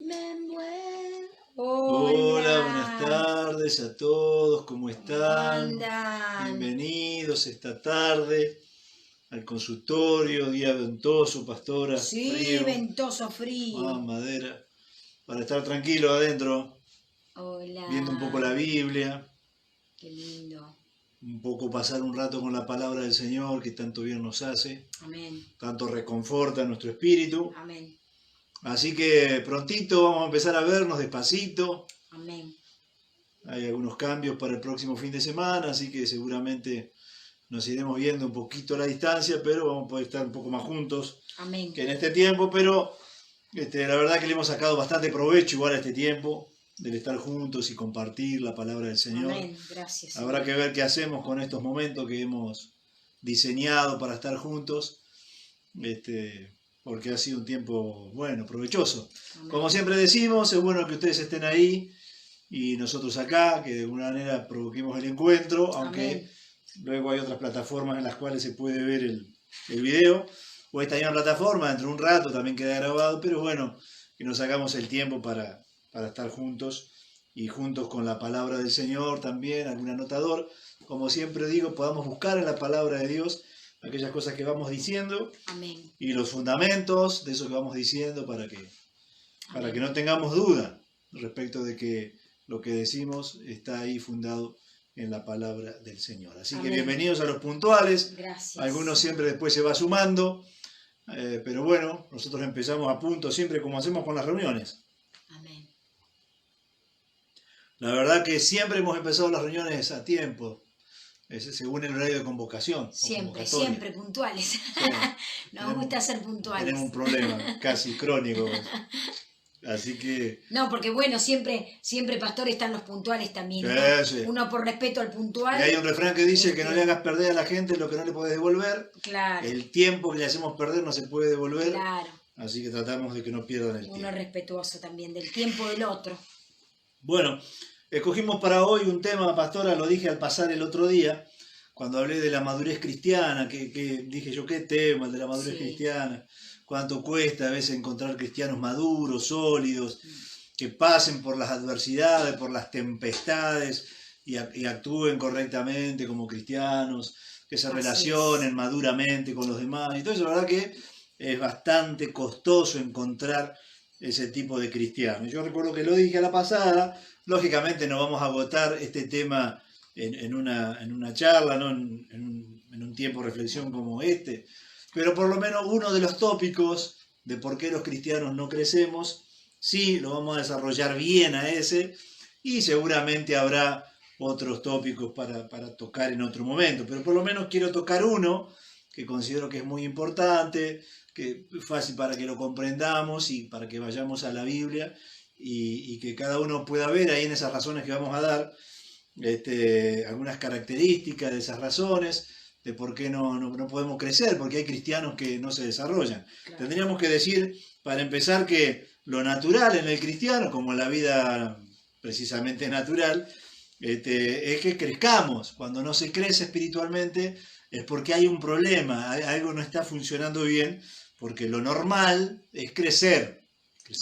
me muero. Hola, buenas tardes a todos, ¿cómo están? ¿Cómo andan? Bienvenidos esta tarde al consultorio, día ventoso, pastora, Sí, frío, ventoso, frío. madera, para estar tranquilo adentro, Hola. viendo un poco la Biblia, Qué lindo. un poco pasar un rato con la palabra del Señor que tanto bien nos hace, Amén. tanto reconforta nuestro espíritu. Amén. Así que prontito vamos a empezar a vernos despacito. Amén. Hay algunos cambios para el próximo fin de semana, así que seguramente nos iremos viendo un poquito a la distancia, pero vamos a poder estar un poco más juntos Amén. que en este tiempo. Pero la verdad que le hemos sacado bastante provecho igual a este tiempo, del estar juntos y compartir la palabra del Señor. Amén. Gracias. Habrá que ver qué hacemos con estos momentos que hemos diseñado para estar juntos, porque ha sido un tiempo bueno, provechoso. Amén. Como siempre decimos, es bueno que ustedes estén ahí y nosotros acá, que de alguna manera provoquemos el encuentro, aunque Amén. luego hay otras plataformas en las cuales se puede ver el video, o esta misma plataforma, dentro de un rato también queda grabado, pero bueno, que nos hagamos el tiempo para estar juntos y juntos con la palabra del Señor también, algún anotador. Como siempre digo, podamos buscar en la palabra de Dios aquellas cosas que vamos diciendo. Amén. Y los fundamentos de eso que vamos diciendo para que no tengamos duda respecto de que lo que decimos está ahí fundado en la palabra del Señor. Así Amén. que bienvenidos a los puntuales. Gracias. Algunos siempre después se va sumando, pero bueno, nosotros empezamos a punto siempre como hacemos con las reuniones. Amén. La verdad que siempre hemos empezado las reuniones a tiempo, según el horario de convocación. Siempre puntuales. Sí. Nos gusta ser puntuales. Tenemos un problema casi crónico. Así que... No, porque bueno, siempre, pastor, están los puntuales también, Sí, ¿no? sí. Uno por respeto al puntual. Y hay un refrán que dice que no le hagas perder a la gente lo que no le puedes devolver. Claro. El tiempo que le hacemos perder no se puede devolver. Claro. Así que tratamos de que no pierdan el tiempo. Uno respetuoso también del tiempo del otro. Bueno, escogimos para hoy un tema, pastora, lo dije al pasar el otro día, cuando hablé de la madurez cristiana, que dije yo, ¿qué tema el de la madurez cristiana? ¿Cuánto cuesta a veces encontrar cristianos maduros, sólidos, que pasen por las adversidades, por las tempestades y actúen correctamente como cristianos, que se relacionen maduramente con los demás? Entonces la verdad que es bastante costoso encontrar ese tipo de cristianos. Yo recuerdo que lo dije a la pasada, lógicamente no vamos a agotar este tema en una charla, ¿no? en un tiempo de reflexión como este, pero por lo menos uno de los tópicos de por qué los cristianos no crecemos, sí, lo vamos a desarrollar bien a ese, y seguramente habrá otros tópicos para tocar en otro momento, pero por lo menos quiero tocar uno que considero que es muy importante, que es fácil para que lo comprendamos y para que vayamos a la Biblia y que cada uno pueda ver ahí en esas razones que vamos a dar, algunas características de esas razones, de por qué no podemos crecer, porque hay cristianos que no se desarrollan. Claro. Tendríamos que decir, para empezar, que lo natural en el cristiano, como en la vida precisamente natural, es que crezcamos. Cuando no se crece espiritualmente es porque hay un problema, algo no está funcionando bien, porque lo normal es crecer.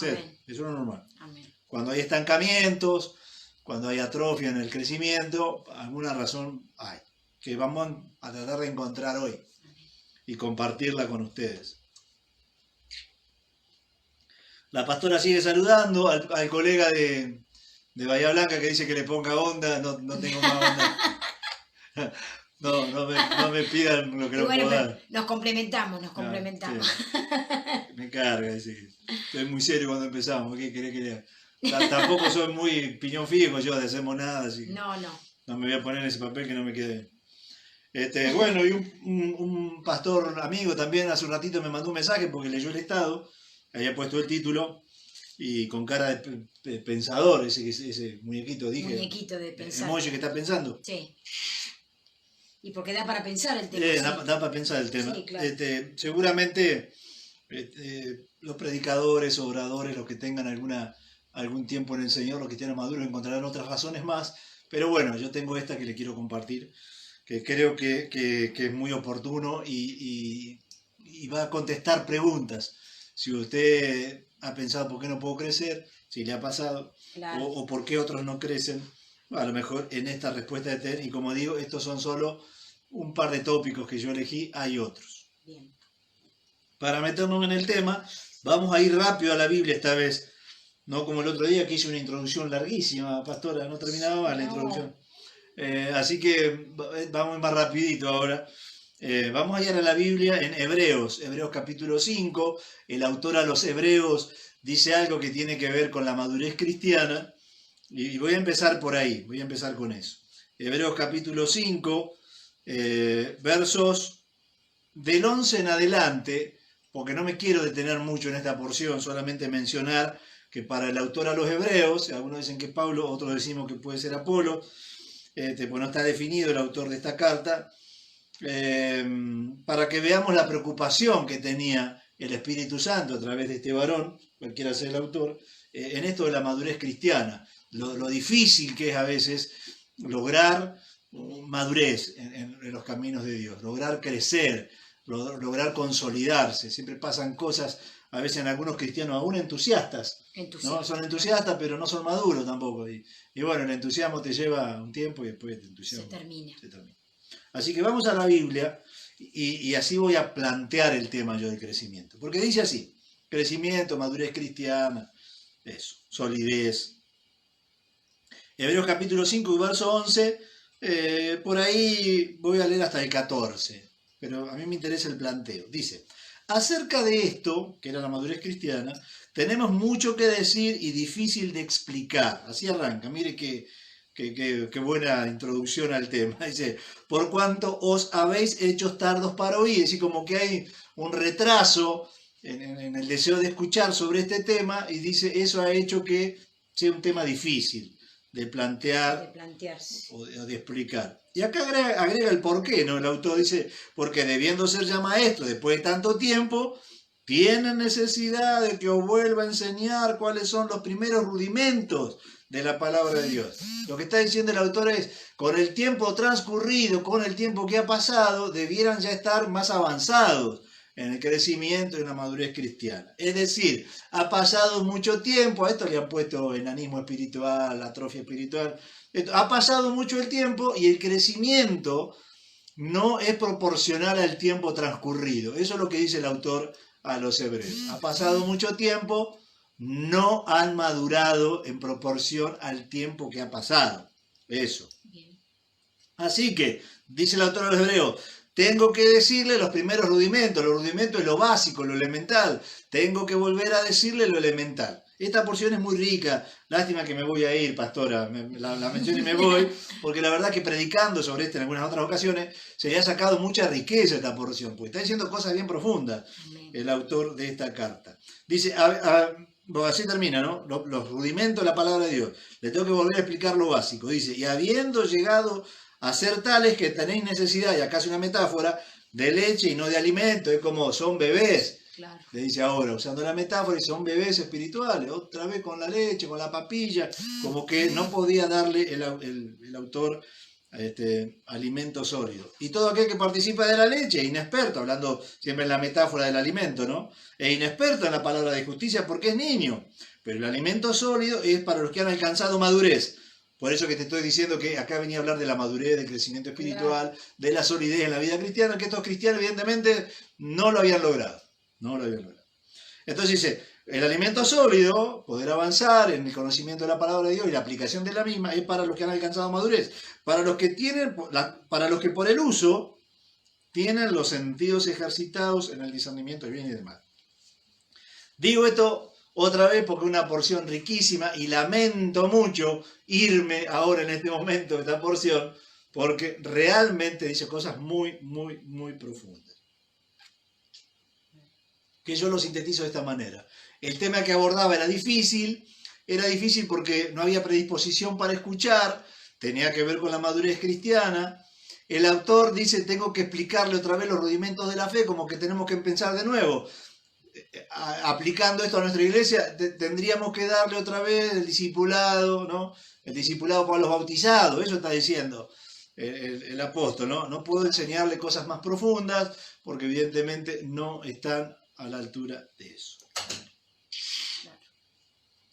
Amén. Eso es lo normal. Amén. Cuando hay estancamientos, cuando hay atrofia en el crecimiento, alguna razón hay, que vamos a tratar de encontrar hoy y compartirla con ustedes. La pastora sigue saludando al colega de Bahía Blanca que dice que le ponga onda, no tengo más onda. No me pidan lo que no puedo dar. Nos complementamos. Sí. Me carga, dice. Estoy muy serio cuando empezamos, ¿qué querés que lea? Tampoco soy muy piñón fijo yo de hacemos nada, así que no me voy a poner ese papel que no me quede. Bueno, y un pastor amigo también hace un ratito me mandó un mensaje porque leyó el estado, había puesto el título y con cara de pensador, ese muñequito, dije. Muñequito de pensar. Emoji que está pensando. Sí. Y porque da para pensar el tema. Da para pensar el tema. Sí, claro. Seguramente los predicadores, oradores, los que tengan algún tiempo en el Señor, los cristianos maduros, encontrarán otras razones más, pero bueno, yo tengo esta que le quiero compartir, que creo que es muy oportuno y va a contestar preguntas Si usted ha pensado por qué no puedo crecer, si le ha pasado, Claro. o por qué otros no crecen, a lo mejor en esta respuesta de TED, y como digo, estos son solo un par de tópicos que yo elegí, hay otros. Bien. Para meternos en el tema, vamos a ir rápido a la Biblia esta vez, no como el otro día que hice una introducción larguísima, pastora, no terminaba más la No. introducción. Así que vamos más rapidito ahora. Vamos a ir a la Biblia en Hebreos capítulo 5. El autor a los Hebreos dice algo que tiene que ver con la madurez cristiana. Y voy a empezar por ahí, voy a empezar con eso. Hebreos capítulo 5, versos del 11 en adelante, porque no me quiero detener mucho en esta porción, solamente mencionar que para el autor a los Hebreos, algunos dicen que Pablo, otros decimos que puede ser Apolo, pues no está definido el autor de esta carta, para que veamos la preocupación que tenía el Espíritu Santo a través de este varón, cualquiera sea el autor, en esto de la madurez cristiana, lo difícil que es a veces lograr madurez en los caminos de Dios, lograr crecer, lograr consolidarse. Siempre pasan cosas, a veces en algunos cristianos aún entusiastas, ¿no? Son entusiastas pero no son maduros tampoco. Y bueno, el entusiasmo te lleva un tiempo y después el entusiasmo se termina. Así que vamos a la Biblia y así voy a plantear el tema yo del crecimiento. Porque dice así, crecimiento, madurez cristiana, eso, solidez. Hebreos capítulo 5 y verso 11, por ahí voy a leer hasta el 14, pero a mí me interesa el planteo. Dice, acerca de esto, que era la madurez cristiana, tenemos mucho que decir y difícil de explicar. Así arranca, mire qué buena introducción al tema. Dice, por cuanto os habéis hecho tardos para oír, así como que hay un retraso en el deseo de escuchar sobre este tema, y dice, eso ha hecho que sea un tema difícil de plantear o de explicar. Y acá agrega el porqué, ¿no? El autor dice, porque debiendo ser ya maestro después de tanto tiempo, tienen necesidad de que os vuelva a enseñar cuáles son los primeros rudimentos de la palabra de Dios. Lo que está diciendo el autor es, con el tiempo transcurrido, con el tiempo que ha pasado, debieran ya estar más avanzados en el crecimiento y en la madurez cristiana. Es decir, ha pasado mucho tiempo, a esto le han puesto enanismo espiritual, atrofia espiritual, ha pasado mucho el tiempo y el crecimiento no es proporcional al tiempo transcurrido. Eso es lo que dice el autor a los Hebreos. Ha pasado mucho tiempo, no han madurado en proporción al tiempo que ha pasado. Eso. Bien. Así que, dice el autor a los Hebreos, tengo que decirle los primeros rudimentos. Los rudimentos es lo básico, lo elemental. Tengo que volver a decirle lo elemental. Esta porción es muy rica. Lástima que me voy a ir, pastora. La menciono y me voy. Porque la verdad que predicando sobre esto en algunas otras ocasiones, se le ha sacado mucha riqueza esta porción. Porque está diciendo cosas bien profundas. Amén. El autor de esta carta. Dice, así termina, ¿no? Los rudimentos de la palabra de Dios. Le tengo que volver a explicar lo básico. Dice, y habiendo llegado a ser tales que tenéis necesidad, y acá hace una metáfora, de leche y no de alimento, es como son bebés, Claro. le dice ahora, usando la metáfora, y son bebés espirituales, otra vez con la leche, con la papilla, como que no podía darle el autor alimento sólido. Y todo aquel que participa de la leche es inexperto, hablando siempre en la metáfora del alimento, ¿no? Es inexperto en la palabra de justicia porque es niño, pero el alimento sólido es para los que han alcanzado madurez. Por eso que te estoy diciendo que acá venía a hablar de la madurez, del crecimiento espiritual, claro, de la solidez en la vida cristiana, que estos cristianos evidentemente no lo habían logrado. No lo habían logrado. Entonces dice, el alimento sólido, poder avanzar en el conocimiento de la palabra de Dios y la aplicación de la misma, es para los que han alcanzado madurez. Para los que por el uso tienen los sentidos ejercitados en el discernimiento del bien y del mal. Digo esto otra vez porque es una porción riquísima y lamento mucho irme ahora en este momento de esta porción porque realmente dice cosas muy, muy, muy profundas. Que yo lo sintetizo de esta manera. El tema que abordaba era difícil porque no había predisposición para escuchar, tenía que ver con la madurez cristiana. El autor dice, tengo que explicarle otra vez los rudimentos de la fe, como que tenemos que pensar de nuevo. Aplicando esto a nuestra iglesia, tendríamos que darle otra vez el discipulado, ¿no? El discipulado para los bautizados, eso está diciendo el apóstol, ¿no? No puedo enseñarle cosas más profundas porque evidentemente no están a la altura de eso.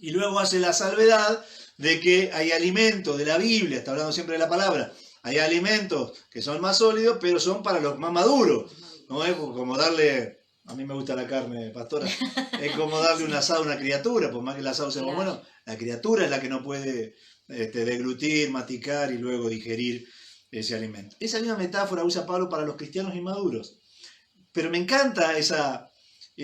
Y luego hace la salvedad de que hay alimentos de la Biblia, está hablando siempre de la palabra, hay alimentos que son más sólidos, pero son para los más maduros. No es como darle, a mí me gusta la carne, pastora, es como darle un asado a una criatura, por más que el asado sea muy bueno, la criatura es la que no puede deglutir, masticar y luego digerir ese alimento. Esa misma metáfora usa Pablo para los cristianos inmaduros. Pero me encanta esa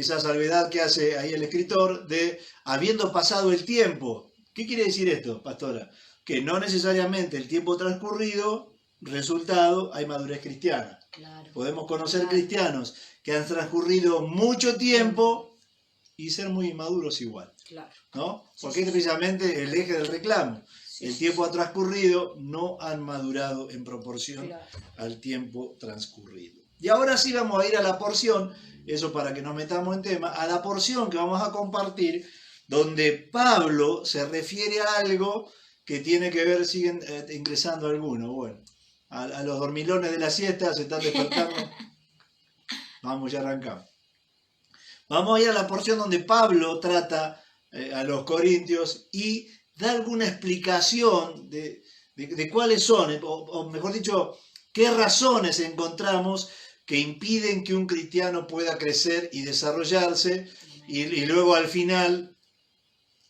salvedad que hace ahí el escritor de habiendo pasado el tiempo. ¿Qué quiere decir esto, pastora? Que no necesariamente el tiempo transcurrido, resultado, hay madurez cristiana. Claro. Podemos conocer cristianos que han transcurrido mucho tiempo y ser muy inmaduros igual. Claro. ¿No? Porque es precisamente el eje del reclamo. Sí, el tiempo ha transcurrido, no han madurado en proporción claro. al tiempo transcurrido. Y ahora sí vamos a ir a la porción, eso para que nos metamos en tema, a la porción que vamos a compartir, donde Pablo se refiere a algo que tiene que ver, siguen ingresando algunos, bueno, a los dormilones de la siesta se están despertando. Vamos, ya arrancamos. Vamos a ir a la porción donde Pablo trata a los corintios y da alguna explicación de cuáles son, o mejor dicho, qué razones encontramos que impiden que un cristiano pueda crecer y desarrollarse, y luego al final,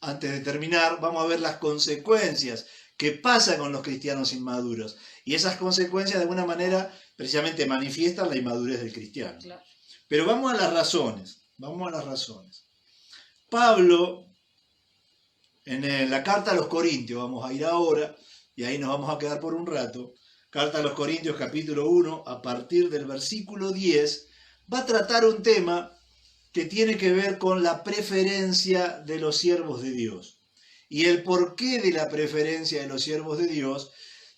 antes de terminar, vamos a ver las consecuencias que pasa con los cristianos inmaduros. Y esas consecuencias de alguna manera precisamente manifiestan la inmadurez del cristiano. Claro. Pero vamos a las razones, Pablo, en la carta a los Corintios, vamos a ir ahora, y ahí nos vamos a quedar por un rato, carta a los Corintios capítulo 1, a partir del versículo 10, va a tratar un tema que tiene que ver con la preferencia de los siervos de Dios y el porqué de la preferencia de los siervos de Dios.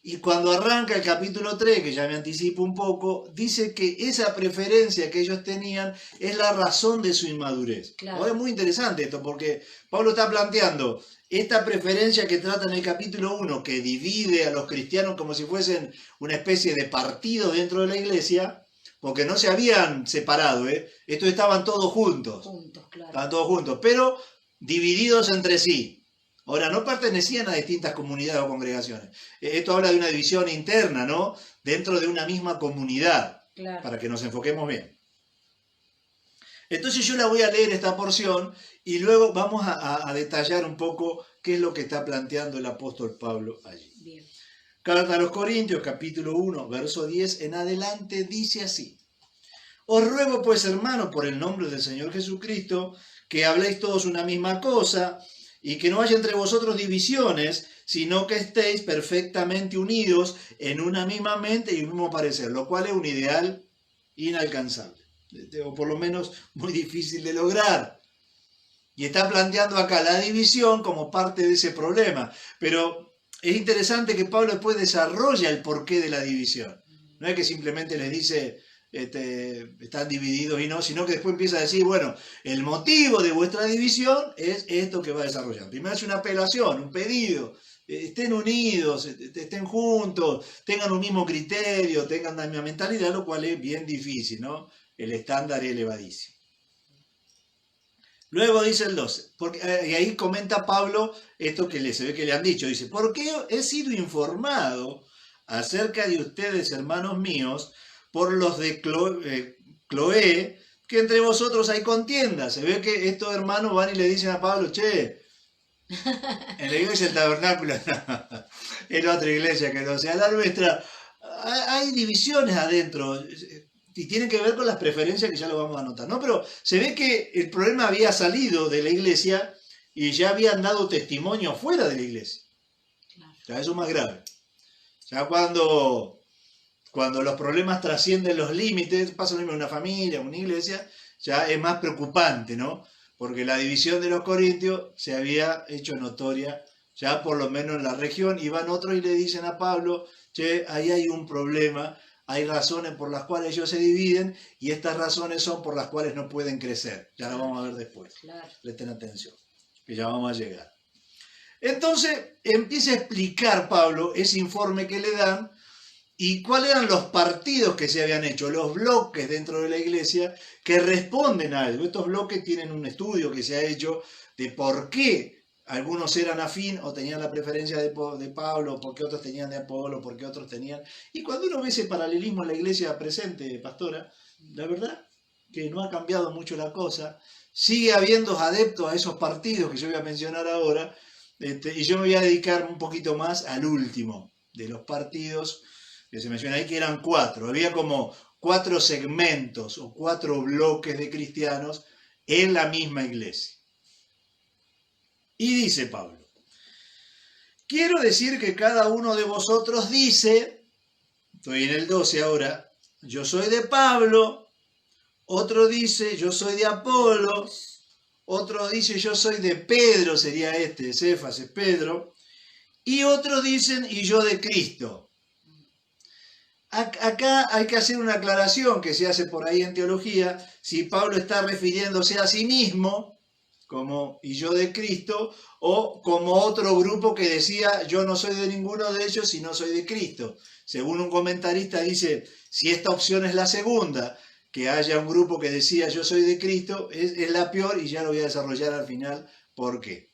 Y cuando arranca el capítulo 3, que ya me anticipo un poco, dice que esa preferencia que ellos tenían es la razón de su inmadurez. Claro. Ahora es muy interesante esto, porque Pablo está planteando esta preferencia que trata en el capítulo 1, que divide a los cristianos como si fuesen una especie de partido dentro de la iglesia, porque no se habían separado, estos estaban todos juntos. Claro. Estaban todos juntos, pero divididos entre sí. Ahora, no pertenecían a distintas comunidades o congregaciones. Esto habla de una división interna, ¿no? Dentro de una misma comunidad, Claro. para que nos enfoquemos bien. Entonces yo la voy a leer esta porción y luego vamos a detallar un poco qué es lo que está planteando el apóstol Pablo allí. Bien. Carta a los Corintios, capítulo 1, verso 10 en adelante, dice así: Os ruego pues, hermanos, por el nombre del Señor Jesucristo, que habléis todos una misma cosa, y que no haya entre vosotros divisiones, sino que estéis perfectamente unidos en una misma mente y un mismo parecer, lo cual es un ideal inalcanzable, o por lo menos muy difícil de lograr. Y está planteando acá la división como parte de ese problema. Pero es interesante que Pablo después desarrolla el porqué de la división. No es que simplemente les dice están divididos y no, sino que después empieza a decir, bueno, el motivo de vuestra división es esto que va a desarrollar. Primero hace una apelación, un pedido, estén unidos, estén juntos, tengan un mismo criterio, tengan la misma mentalidad, lo cual es bien difícil, ¿no? El estándar es elevadísimo. Luego dice el 12, y ahí comenta Pablo esto que se ve que le han dicho, dice, porque he sido informado acerca de ustedes, hermanos míos, por los de Cloé, que entre vosotros hay contienda. Se ve que estos hermanos van y le dicen a Pablo, che, en la iglesia del tabernáculo, en otra iglesia que no sea la nuestra, hay divisiones adentro, y tienen que ver con las preferencias que ya lo vamos a notar, ¿no? Pero se ve que el problema había salido de la iglesia y ya habían dado testimonio fuera de la iglesia. Claro. O sea, eso es más grave. Ya cuando los problemas trascienden los límites, pasa lo mismo en una familia, en una iglesia, ya es más preocupante, ¿no? Porque la división de los corintios se había hecho notoria, ya por lo menos en la región, y van otros y le dicen a Pablo, che, ahí hay un problema, hay razones por las cuales ellos se dividen, y estas razones son por las cuales no pueden crecer. Ya lo vamos a ver después. Claro. Presten atención, que ya vamos a llegar. Entonces, empieza a explicar Pablo ese informe que le dan, y cuáles eran los partidos que se habían hecho, los bloques dentro de la iglesia que responden a algo. Estos bloques tienen un estudio que se ha hecho de por qué algunos eran afín o tenían la preferencia de Pablo, porque otros tenían de Apolo, porque otros tenían... Y cuando uno ve ese paralelismo en la iglesia presente, pastora, la verdad que no ha cambiado mucho la cosa. Sigue habiendo adeptos a esos partidos que yo voy a mencionar ahora, y yo me voy a dedicar un poquito más al último de los partidos que se menciona ahí, que eran 4. Había como 4 segmentos o 4 bloques de cristianos en la misma iglesia. Y dice Pablo: quiero decir que cada uno de vosotros dice, estoy en el 12 ahora, yo soy de Pablo, otro dice yo soy de Apolo, otro dice yo soy de Pedro, sería Cefas es Pedro, y otros dicen y yo de Cristo. Acá hay que hacer una aclaración que se hace por ahí en teología, si Pablo está refiriéndose a sí mismo, como y yo de Cristo, o como otro grupo que decía yo no soy de ninguno de ellos y no soy de Cristo. Según un comentarista dice, si esta opción es la segunda, que haya un grupo que decía yo soy de Cristo, es la peor, y ya lo voy a desarrollar al final por qué.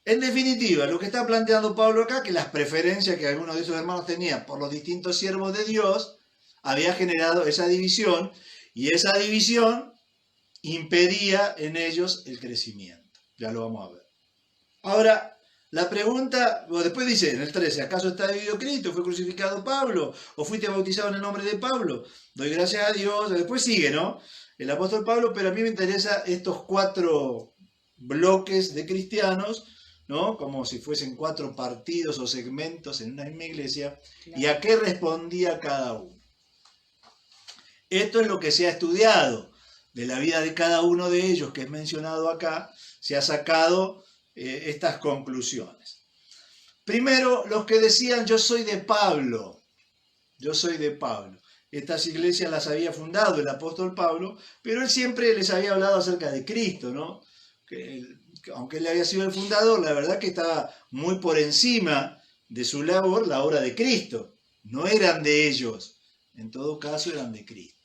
En definitiva, lo que está planteando Pablo acá, que las preferencias que algunos de esos hermanos tenían por los distintos siervos de Dios, había generado esa división, y esa división impedía en ellos el crecimiento. Ya lo vamos a ver. Ahora, la pregunta, después dice en el 13, ¿acaso está dividido Cristo? ¿Fue crucificado Pablo? ¿O fuiste bautizado en el nombre de Pablo? Doy gracias a Dios. Después sigue, ¿no? El apóstol Pablo, pero a mí me interesa estos 4 bloques de cristianos, ¿no? Como si fuesen 4 partidos o segmentos en una misma iglesia, claro. ¿Y a qué respondía cada uno? Esto es lo que se ha estudiado de la vida de cada uno de ellos, que es mencionado acá, se ha sacado estas conclusiones. Primero, los que decían yo soy de Pablo, yo soy de Pablo. Estas iglesias las había fundado el apóstol Pablo, pero él siempre les había hablado acerca de Cristo, ¿no? Que aunque él había sido el fundador, la verdad que estaba muy por encima de su labor la obra de Cristo. No eran de ellos, en todo caso eran de Cristo.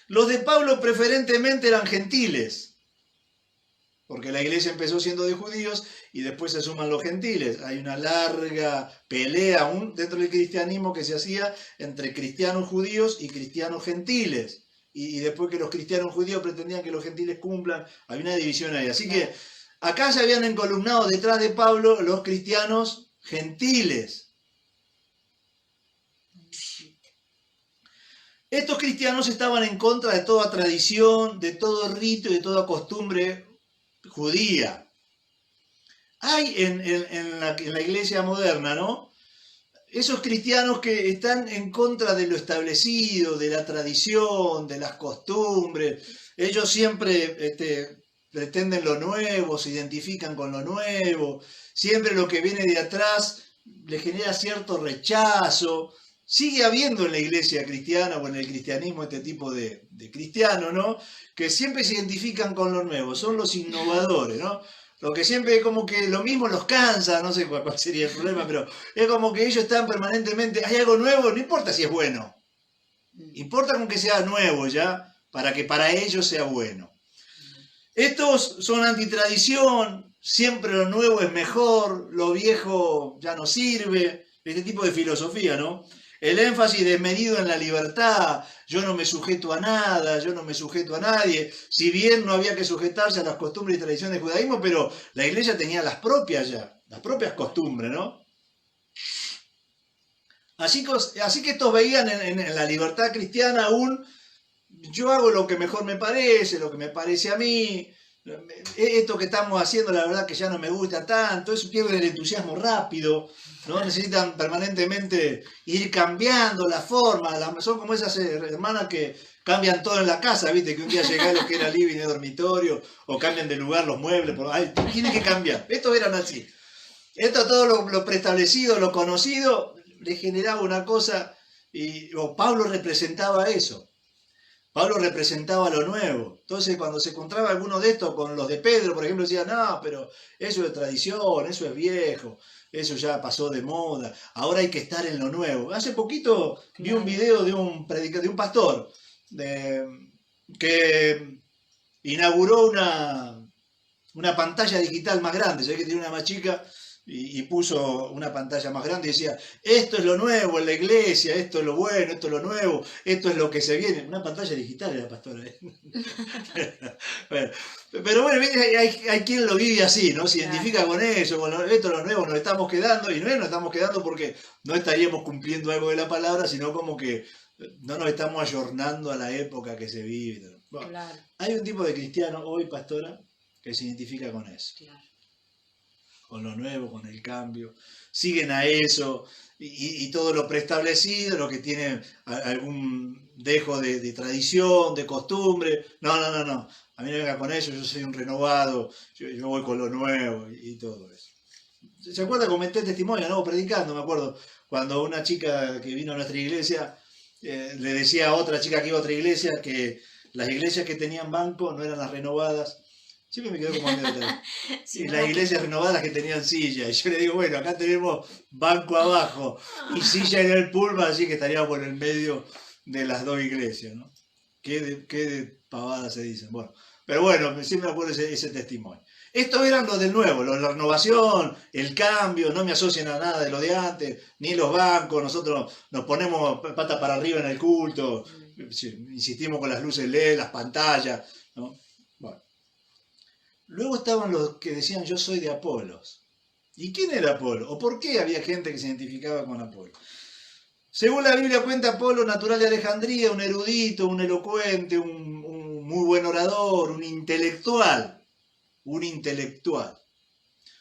Los de Pablo preferentemente eran gentiles, porque la iglesia empezó siendo de judíos y después se suman los gentiles. Hay una larga pelea aún dentro del cristianismo que se hacía entre cristianos judíos y cristianos gentiles. Y después que los cristianos judíos pretendían que los gentiles cumplan, hay una división ahí. Así que acá se habían encolumnado detrás de Pablo los cristianos gentiles. Estos cristianos estaban en contra de toda tradición, de todo rito y de toda costumbre judía. Hay en la iglesia moderna, ¿no? Esos cristianos que están en contra de lo establecido, de la tradición, de las costumbres. Ellos siempre pretenden lo nuevo, se identifican con lo nuevo. Siempre lo que viene de atrás les genera cierto rechazo. Sigue habiendo en la iglesia cristiana o en el cristianismo este tipo de cristianos, ¿no? Que siempre se identifican con lo nuevo, son los innovadores, ¿no? Lo que siempre es como que lo mismo los cansa, no sé cuál sería el problema, pero es como que ellos están permanentemente, hay algo nuevo, no importa si es bueno, importa con que sea nuevo ya, para que para ellos sea bueno. Estos son antitradición, siempre lo nuevo es mejor, lo viejo ya no sirve, este tipo de filosofía, ¿no? El énfasis desmedido en la libertad, yo no me sujeto a nada, yo no me sujeto a nadie, si bien no había que sujetarse a las costumbres y tradiciones del judaísmo, pero la iglesia tenía las propias ya, las propias costumbres, ¿no? Así que estos veían en la libertad cristiana yo hago lo que mejor me parece, lo que me parece a mí, esto que estamos haciendo la verdad que ya no me gusta tanto, eso pierde el entusiasmo rápido, ¿no? Necesitan permanentemente ir cambiando la forma, son como esas hermanas que cambian todo en la casa, ¿viste? Que un día llega lo que era living y dormitorio, o cambian de lugar los muebles, tiene que cambiar. Estos eran así. Esto todo lo preestablecido, lo conocido, le generaba una cosa, o Pablo representaba eso. Pablo representaba lo nuevo. Entonces, cuando se encontraba alguno de estos con los de Pedro, por ejemplo, decía, no, pero eso es tradición, eso es viejo, eso ya pasó de moda, ahora hay que estar en lo nuevo. Hace poquito vi un video de un pastor que inauguró una pantalla digital más grande, se ve que tiene una más chica y puso una pantalla más grande y decía, esto es lo nuevo en la iglesia, esto es lo bueno, esto es lo nuevo, esto es lo que se viene. Una pantalla digital era pastora. Bueno, pero bueno, hay quien lo vive así, ¿no? Se identifica con eso, con esto es lo nuevo, nos estamos quedando, y no nos estamos quedando porque no estaríamos cumpliendo algo de la palabra, sino como que no nos estamos ayornando a la época que se vive. Bueno, Claro, hay un tipo de cristiano hoy, pastora, que se identifica con eso, claro. con lo nuevo, con el cambio. Siguen a eso y todo lo preestablecido, lo que tiene algún dejo de tradición, de costumbre. No. A mí no venga con eso, yo soy un renovado, yo voy con lo nuevo y todo eso. ¿Se acuerda? Comenté testimonio, ¿no? Predicando, me acuerdo, cuando una chica que vino a nuestra iglesia le decía a otra chica que iba a otra iglesia que las iglesias que tenían banco no eran las renovadas. Siempre me quedó como anécdota. Sí, Y las iglesias renovadas que tenían silla. Y yo le digo, bueno, acá tenemos banco abajo y silla en el pullman, así que estaríamos por el medio de las dos iglesias, ¿no? Qué de pavadas se dicen. Bueno, pero bueno, siempre me acuerdo ese testimonio. Estos eran los del nuevo, la renovación, el cambio, no me asocian a nada de lo de antes, ni los bancos, nosotros nos ponemos pata para arriba en el culto, insistimos con las luces LED, las pantallas, ¿no? Bueno. Luego estaban los que decían yo soy de Apolos. ¿Y quién era Apolo? ¿O por qué había gente que se identificaba con Apolo? Según la Biblia cuenta, Apolo, natural de Alejandría, un erudito, un elocuente, un muy buen orador, un intelectual. Un intelectual.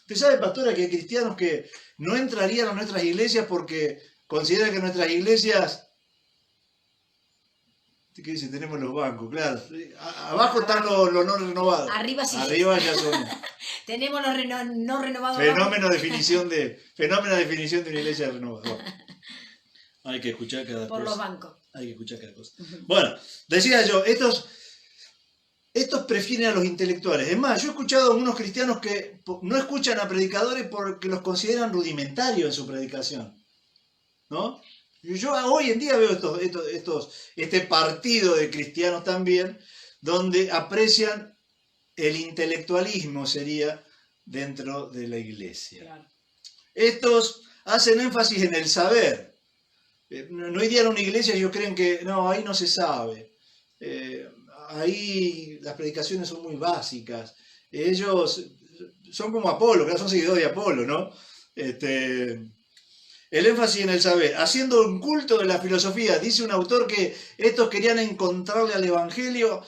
Usted sabe, pastora, que hay cristianos que no entrarían a nuestras iglesias porque consideran que nuestras iglesias... ¿Qué dice? Tenemos los bancos, claro. Abajo están los no renovados. Arriba sí. Arriba ya son... Tenemos los no renovados. Fenómeno de definición de una iglesia renovada. Bueno, hay que escuchar cada cosa. Por los bancos. Hay que escuchar cada cosa. Bueno, decía yo, estos prefieren a los intelectuales. Es más, yo he escuchado a algunos cristianos que no escuchan a predicadores porque los consideran rudimentarios en su predicación, ¿no? Yo hoy en día veo este partido de cristianos también, donde aprecian el intelectualismo, sería, dentro de la iglesia. Claro. Estos hacen énfasis en el saber. No irían a una iglesia y ellos creen que, no, ahí no se sabe. Ahí las predicaciones son muy básicas. Ellos son como Apolo, que son seguidores de Apolo, ¿no? El énfasis en el saber. Haciendo un culto de la filosofía. Dice un autor que estos querían encontrarle al Evangelio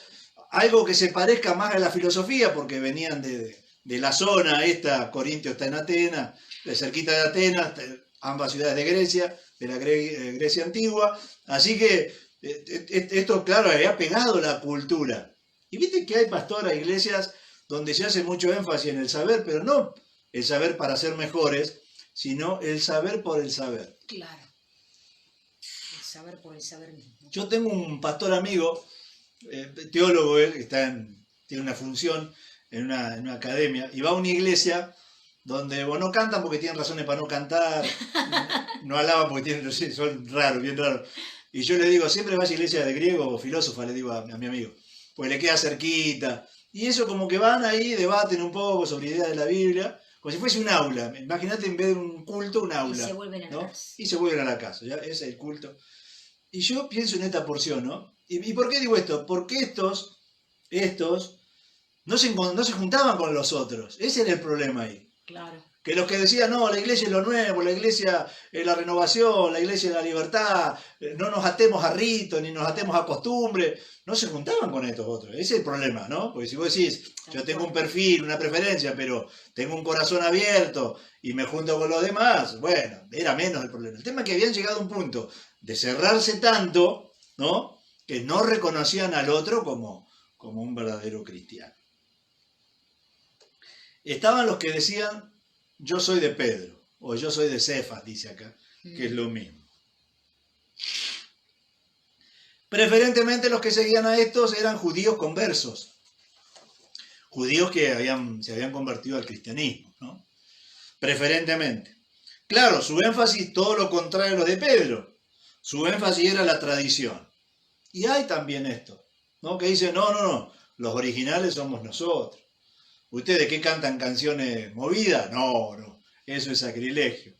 algo que se parezca más a la filosofía, porque venían de la zona esta. Corintio está en Atenas, cerquita de Atenas, ambas ciudades de Grecia, de la Grecia antigua. Así que esto, claro, había pegado la cultura. Y viste que hay pastoras, iglesias, donde se hace mucho énfasis en el saber, pero no el saber para ser mejores, sino el saber por el saber. Claro. El saber por el saber mismo. Yo tengo un pastor amigo, teólogo él, que tiene una función en una academia, y va a una iglesia donde no cantan porque tienen razones para no cantar, no alaban porque son raros, bien raros. Y yo le digo, siempre vas a iglesia de griego o filósofa, le digo a mi amigo, pues le queda cerquita. Y eso como que van ahí, debaten un poco sobre ideas de la Biblia, como si fuese un aula. Imagínate en vez de un culto, un aula. Y se vuelven a la casa. Y se vuelven a la casa, ¿ya? Ese es el culto. Y yo pienso en esta porción, ¿no? ¿Y por qué digo esto? Porque estos no se juntaban con los otros. Ese era el problema ahí. Claro. Que los que decían, no, la iglesia es lo nuevo, la iglesia es la renovación, la iglesia es la libertad, no nos atemos a ritos, ni nos atemos a costumbres, no se juntaban con estos otros. Ese es el problema, ¿no? Porque si vos decís, yo tengo un perfil, una preferencia, pero tengo un corazón abierto y me junto con los demás, bueno, era menos el problema. El tema es que habían llegado a un punto de cerrarse tanto, ¿no? Que no reconocían al otro como un verdadero cristiano. Estaban los que decían, yo soy de Pedro, o yo soy de Cefas, dice acá, que es lo mismo. Preferentemente los que seguían a estos eran judíos conversos, judíos que se habían convertido al cristianismo, ¿no? Preferentemente. Claro, su énfasis, todo lo contrario a lo de Pedro, su énfasis era la tradición. Y hay también esto, ¿no? Que dicen, no, los originales somos nosotros. ¿Ustedes qué cantan canciones movidas? No, no, eso es sacrilegio.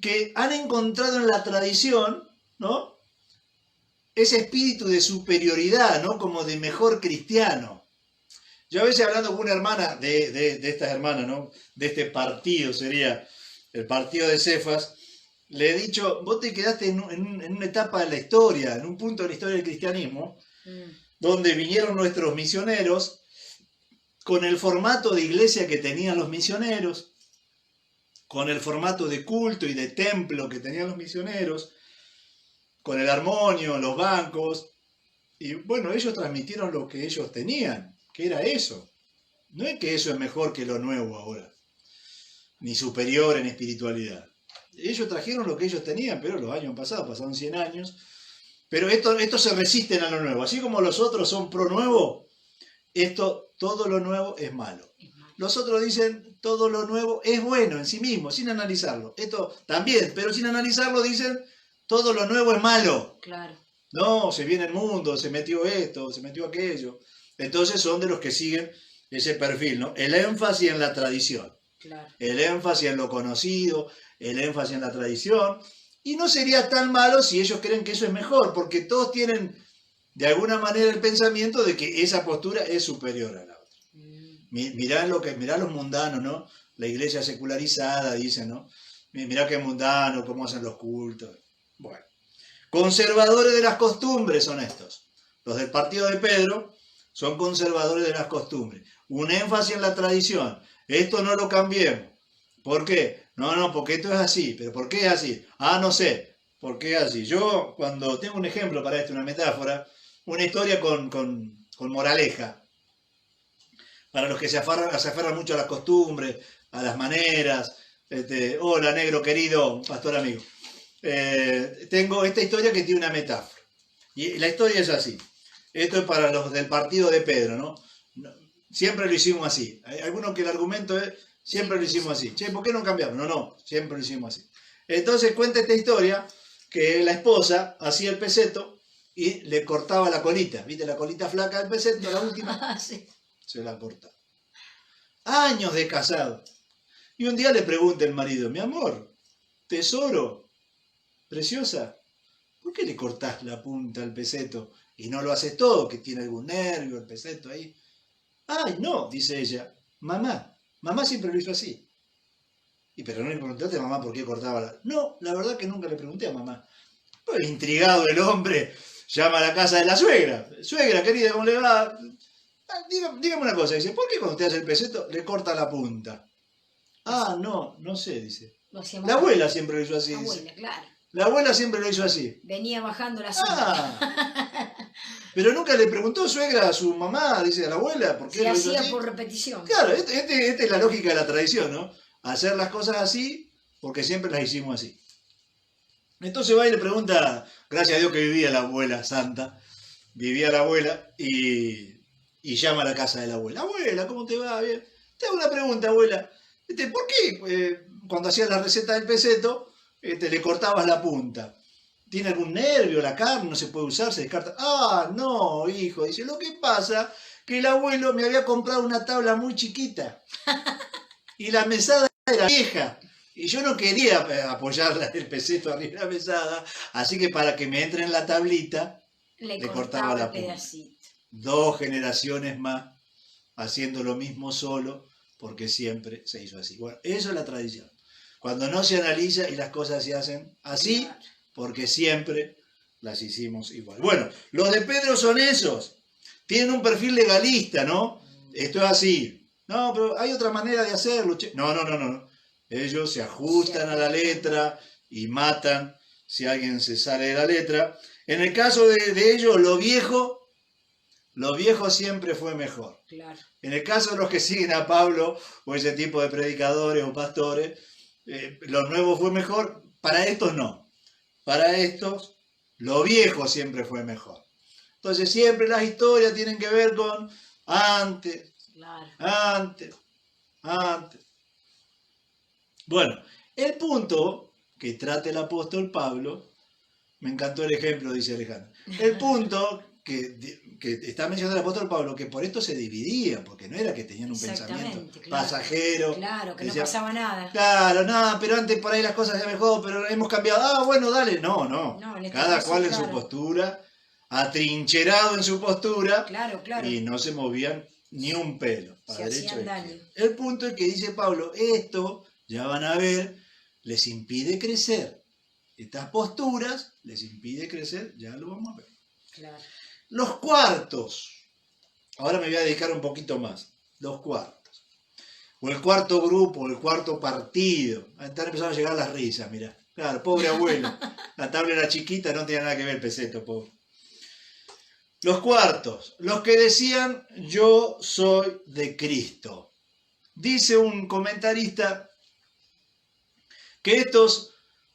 Que han encontrado en la tradición, ¿no?, ese espíritu de superioridad, ¿no?, como de mejor cristiano. Yo a veces hablando con una hermana de estas hermanas, ¿no?, de este partido, sería el partido de Cefas, le he dicho, vos te quedaste en una etapa de la historia, en un punto de la historia del cristianismo, donde vinieron nuestros misioneros con el formato de iglesia que tenían los misioneros, con el formato de culto y de templo que tenían los misioneros, con el armonio, los bancos, y bueno, ellos transmitieron lo que ellos tenían, que era eso. No es que eso es mejor que lo nuevo ahora, ni superior en espiritualidad. Ellos trajeron lo que ellos tenían, pero los años pasados, pasaron 100 años, pero estos se resisten a lo nuevo. Así como los otros son pro nuevo, todo lo nuevo es malo. Los otros dicen, todo lo nuevo es bueno en sí mismo, sin analizarlo. Esto también, pero sin analizarlo dicen, todo lo nuevo es malo. Claro. No, se viene el mundo, se metió esto, se metió aquello. Entonces son de los que siguen ese perfil, ¿no? El énfasis en la tradición. Claro. El énfasis en lo conocido, el énfasis en la tradición. Y no sería tan malo si ellos creen que eso es mejor, porque todos tienen de alguna manera el pensamiento de que esa postura es superior a la otra. Mirá los mundanos, ¿no? La iglesia secularizada, dicen, ¿no? Mirá qué mundano, cómo hacen los cultos. Bueno, conservadores de las costumbres son estos. Los del partido de Pedro son conservadores de las costumbres. Un énfasis en la tradición. Esto no lo cambiemos. ¿Por qué? No, porque esto es así. ¿Pero por qué es así? Ah, no sé. ¿Por qué es así? Yo, cuando tengo un ejemplo para esto, una metáfora, una historia con moraleja. Para los que se aferran mucho a las costumbres, a las maneras. Hola, negro querido, pastor amigo. Tengo esta historia que tiene una metáfora. Y la historia es así. Esto es para los del partido de Pedro, ¿no? Siempre lo hicimos así. Hay algunos que el argumento es, siempre lo hicimos así. Che, ¿por qué no cambiamos? No, siempre lo hicimos así. Entonces cuenta esta historia que la esposa hacía el peseto y le cortaba la colita. ¿Viste la colita flaca del peseto, la última? Sí. Se la corta. Años de casado. Y un día le pregunta el marido, mi amor, tesoro, preciosa, ¿por qué le cortás la punta al peseto y no lo haces todo, que tiene algún nervio el peseto ahí? Ay, no, dice ella, mamá siempre lo hizo así. Y pero no le preguntaste a mamá por qué cortaba la... No, la verdad que nunca le pregunté a mamá. Pues intrigado el hombre, llama a la casa de la suegra. Suegra, querida, ¿cómo le va? Dígame una cosa, dice, ¿por qué cuando te hace el peseto le corta la punta? Ah, no sé, dice. La abuela siempre lo hizo así. La abuela, dice. claro. La abuela siempre lo hizo así. Venía bajando la cinta. Pero nunca le preguntó suegra a su mamá, dice a la abuela, ¿por qué Se lo hizo hacía así? por repetición. Claro, esta es la lógica de la tradición, ¿no? Hacer las cosas así porque siempre las hicimos así. Entonces va y le pregunta, gracias a Dios que vivía la abuela santa, vivía la abuela y llama a la casa de la abuela. Abuela, ¿cómo te va? Bien. Te hago una pregunta, abuela. ¿Por qué cuando hacías la receta del peseto le cortabas la punta? ¿Tiene algún nervio la carne? ¿No se puede usar? ¿Se descarta? Ah, no, hijo. Dice, lo que pasa que el abuelo me había comprado una tabla muy chiquita y la mesada era vieja. Y yo no quería apoyar el peseto arriba de la mesada, así que para que me entre en la tablita, le cortaba la punta. 2 generaciones más haciendo lo mismo solo, porque siempre se hizo así. Bueno, eso es la tradición. Cuando no se analiza y las cosas se hacen así, porque siempre las hicimos igual. Bueno, los de Pedro son esos. Tienen un perfil legalista, ¿no? Esto es así. No, pero hay otra manera de hacerlo. No. Ellos se ajustan a la letra y matan si alguien se sale de la letra. En el caso de ellos, lo viejo siempre fue mejor. Claro. En el caso de los que siguen a Pablo o ese tipo de predicadores o pastores, lo nuevo fue mejor. Para estos no. Para estos, lo viejo siempre fue mejor. Entonces siempre las historias tienen que ver con antes, claro. antes. Bueno, el punto que trata el apóstol Pablo, me encantó el ejemplo, dice Alejandro, el punto que está mencionando el apóstol Pablo, que por esto se dividían, porque no era que tenían un pensamiento pasajero. Claro, que no decía, pasaba nada. Claro, no, pero antes por ahí las cosas ya mejor, pero hemos cambiado. Ah, bueno, dale. No. Cada cual en su postura, atrincherado en su postura, Claro. y no se movían ni un pelo. Se hacían daño. El punto es que dice Pablo, esto, ya van a ver, les impide crecer. Estas posturas les impide crecer, ya lo vamos a ver. Claro. Los cuartos. Ahora me voy a dedicar un poquito más. Los cuartos. O el cuarto grupo, o el cuarto partido. Están empezando a llegar las risas, mirá. Claro, pobre abuelo. La tabla era chiquita, no tenía nada que ver el peseto, pobre. Los cuartos. Los que decían, yo soy de Cristo. Dice un comentarista que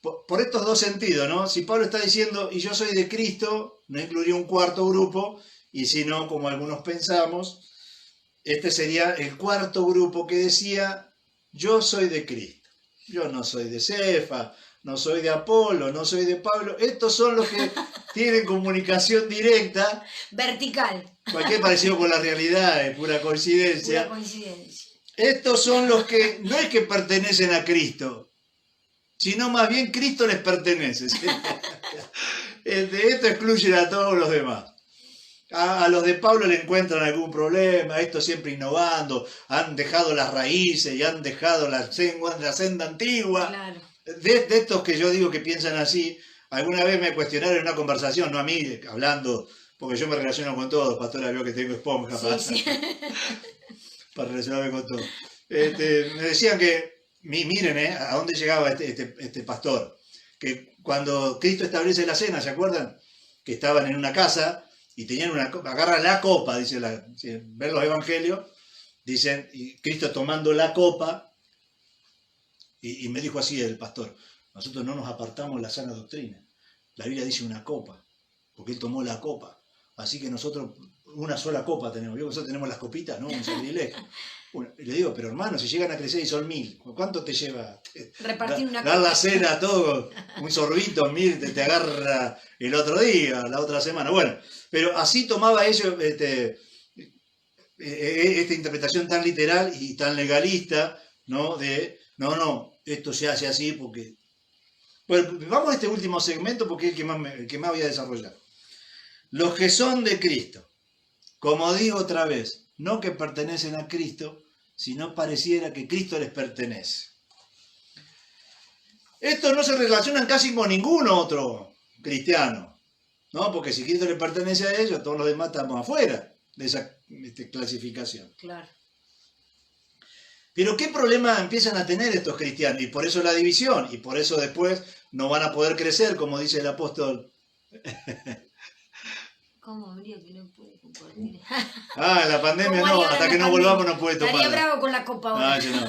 por estos dos sentidos, ¿no? Si Pablo está diciendo, y yo soy de Cristo, no incluiría un cuarto grupo, y si no, como algunos pensamos, este sería el cuarto grupo que decía, yo soy de Cristo. Yo no soy de Cefa, no soy de Apolo, no soy de Pablo. Estos son los que tienen comunicación directa. Vertical. Cualquier parecido con la realidad es pura coincidencia. Pura coincidencia. Estos son los que no es que pertenecen a Cristo, sino más bien Cristo les pertenece. Esto excluye a todos los demás. A los de Pablo le encuentran algún problema, esto siempre innovando, han dejado las raíces y han dejado la senda antigua. Claro. De estos que yo digo que piensan así, alguna vez me cuestionaron en una conversación, no a mí, hablando, porque yo me relaciono con todos, pastora, veo que tengo esponja para relacionarme con todos. Me decían que, miren, a dónde llegaba este pastor, que cuando Cristo establece la cena, ¿se acuerdan? Que estaban en una casa y tenían una copa, agarra la copa, dice ver los evangelios, dicen, y Cristo tomando la copa, y me dijo así el pastor, nosotros no nos apartamos de la sana doctrina, la Biblia dice una copa, porque él tomó la copa, así que nosotros una sola copa tenemos, nosotros tenemos las copitas, ¿no? Un sacrilegio. Y le digo, pero hermano, si llegan a crecer y son 1000, ¿cuánto te lleva? Repartir una dar la cena a todo, un sorbito, 1000 te agarra el otro día, la otra semana. Bueno, pero así tomaba ellos esta interpretación tan literal y tan legalista, ¿no? De, no, esto se hace así porque... Bueno, vamos a este último segmento porque es el que más voy a desarrollar. Los que son de Cristo, como digo otra vez, no que pertenecen a Cristo, sino pareciera que Cristo les pertenece. Estos no se relacionan casi con ningún otro cristiano, ¿no? Porque si Cristo les pertenece a ellos, todos los demás estamos afuera de esa clasificación. Claro. Pero ¿qué problema empiezan a tener estos cristianos? Y por eso la división, y por eso después no van a poder crecer, como dice el apóstol. ¿Cómo habría que no puede compartir? En la pandemia no, hasta que no volvamos no puede tomar. Estaría bravo con la copa ahora. No.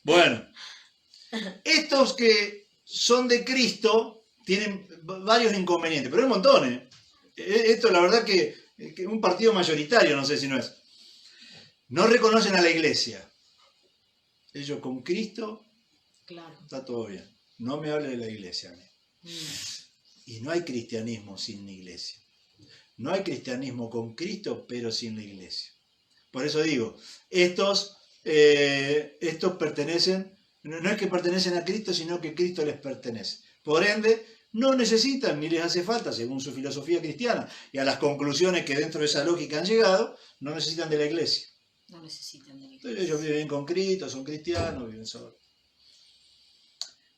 Bueno, estos que son de Cristo tienen varios inconvenientes, pero hay montones. Esto la verdad que un partido mayoritario, no sé si no es. No reconocen a la iglesia. Ellos con Cristo, claro, está todo bien. No me hable de la iglesia a mí. Y no hay cristianismo sin la iglesia. No hay cristianismo con Cristo, pero sin la iglesia. Por eso digo, estos pertenecen, no es que pertenecen a Cristo, sino que Cristo les pertenece. Por ende, no necesitan ni les hace falta, según su filosofía cristiana, y a las conclusiones que dentro de esa lógica han llegado, no necesitan de la iglesia. No necesitan de la iglesia. Entonces ellos viven con Cristo, son cristianos, viven solos.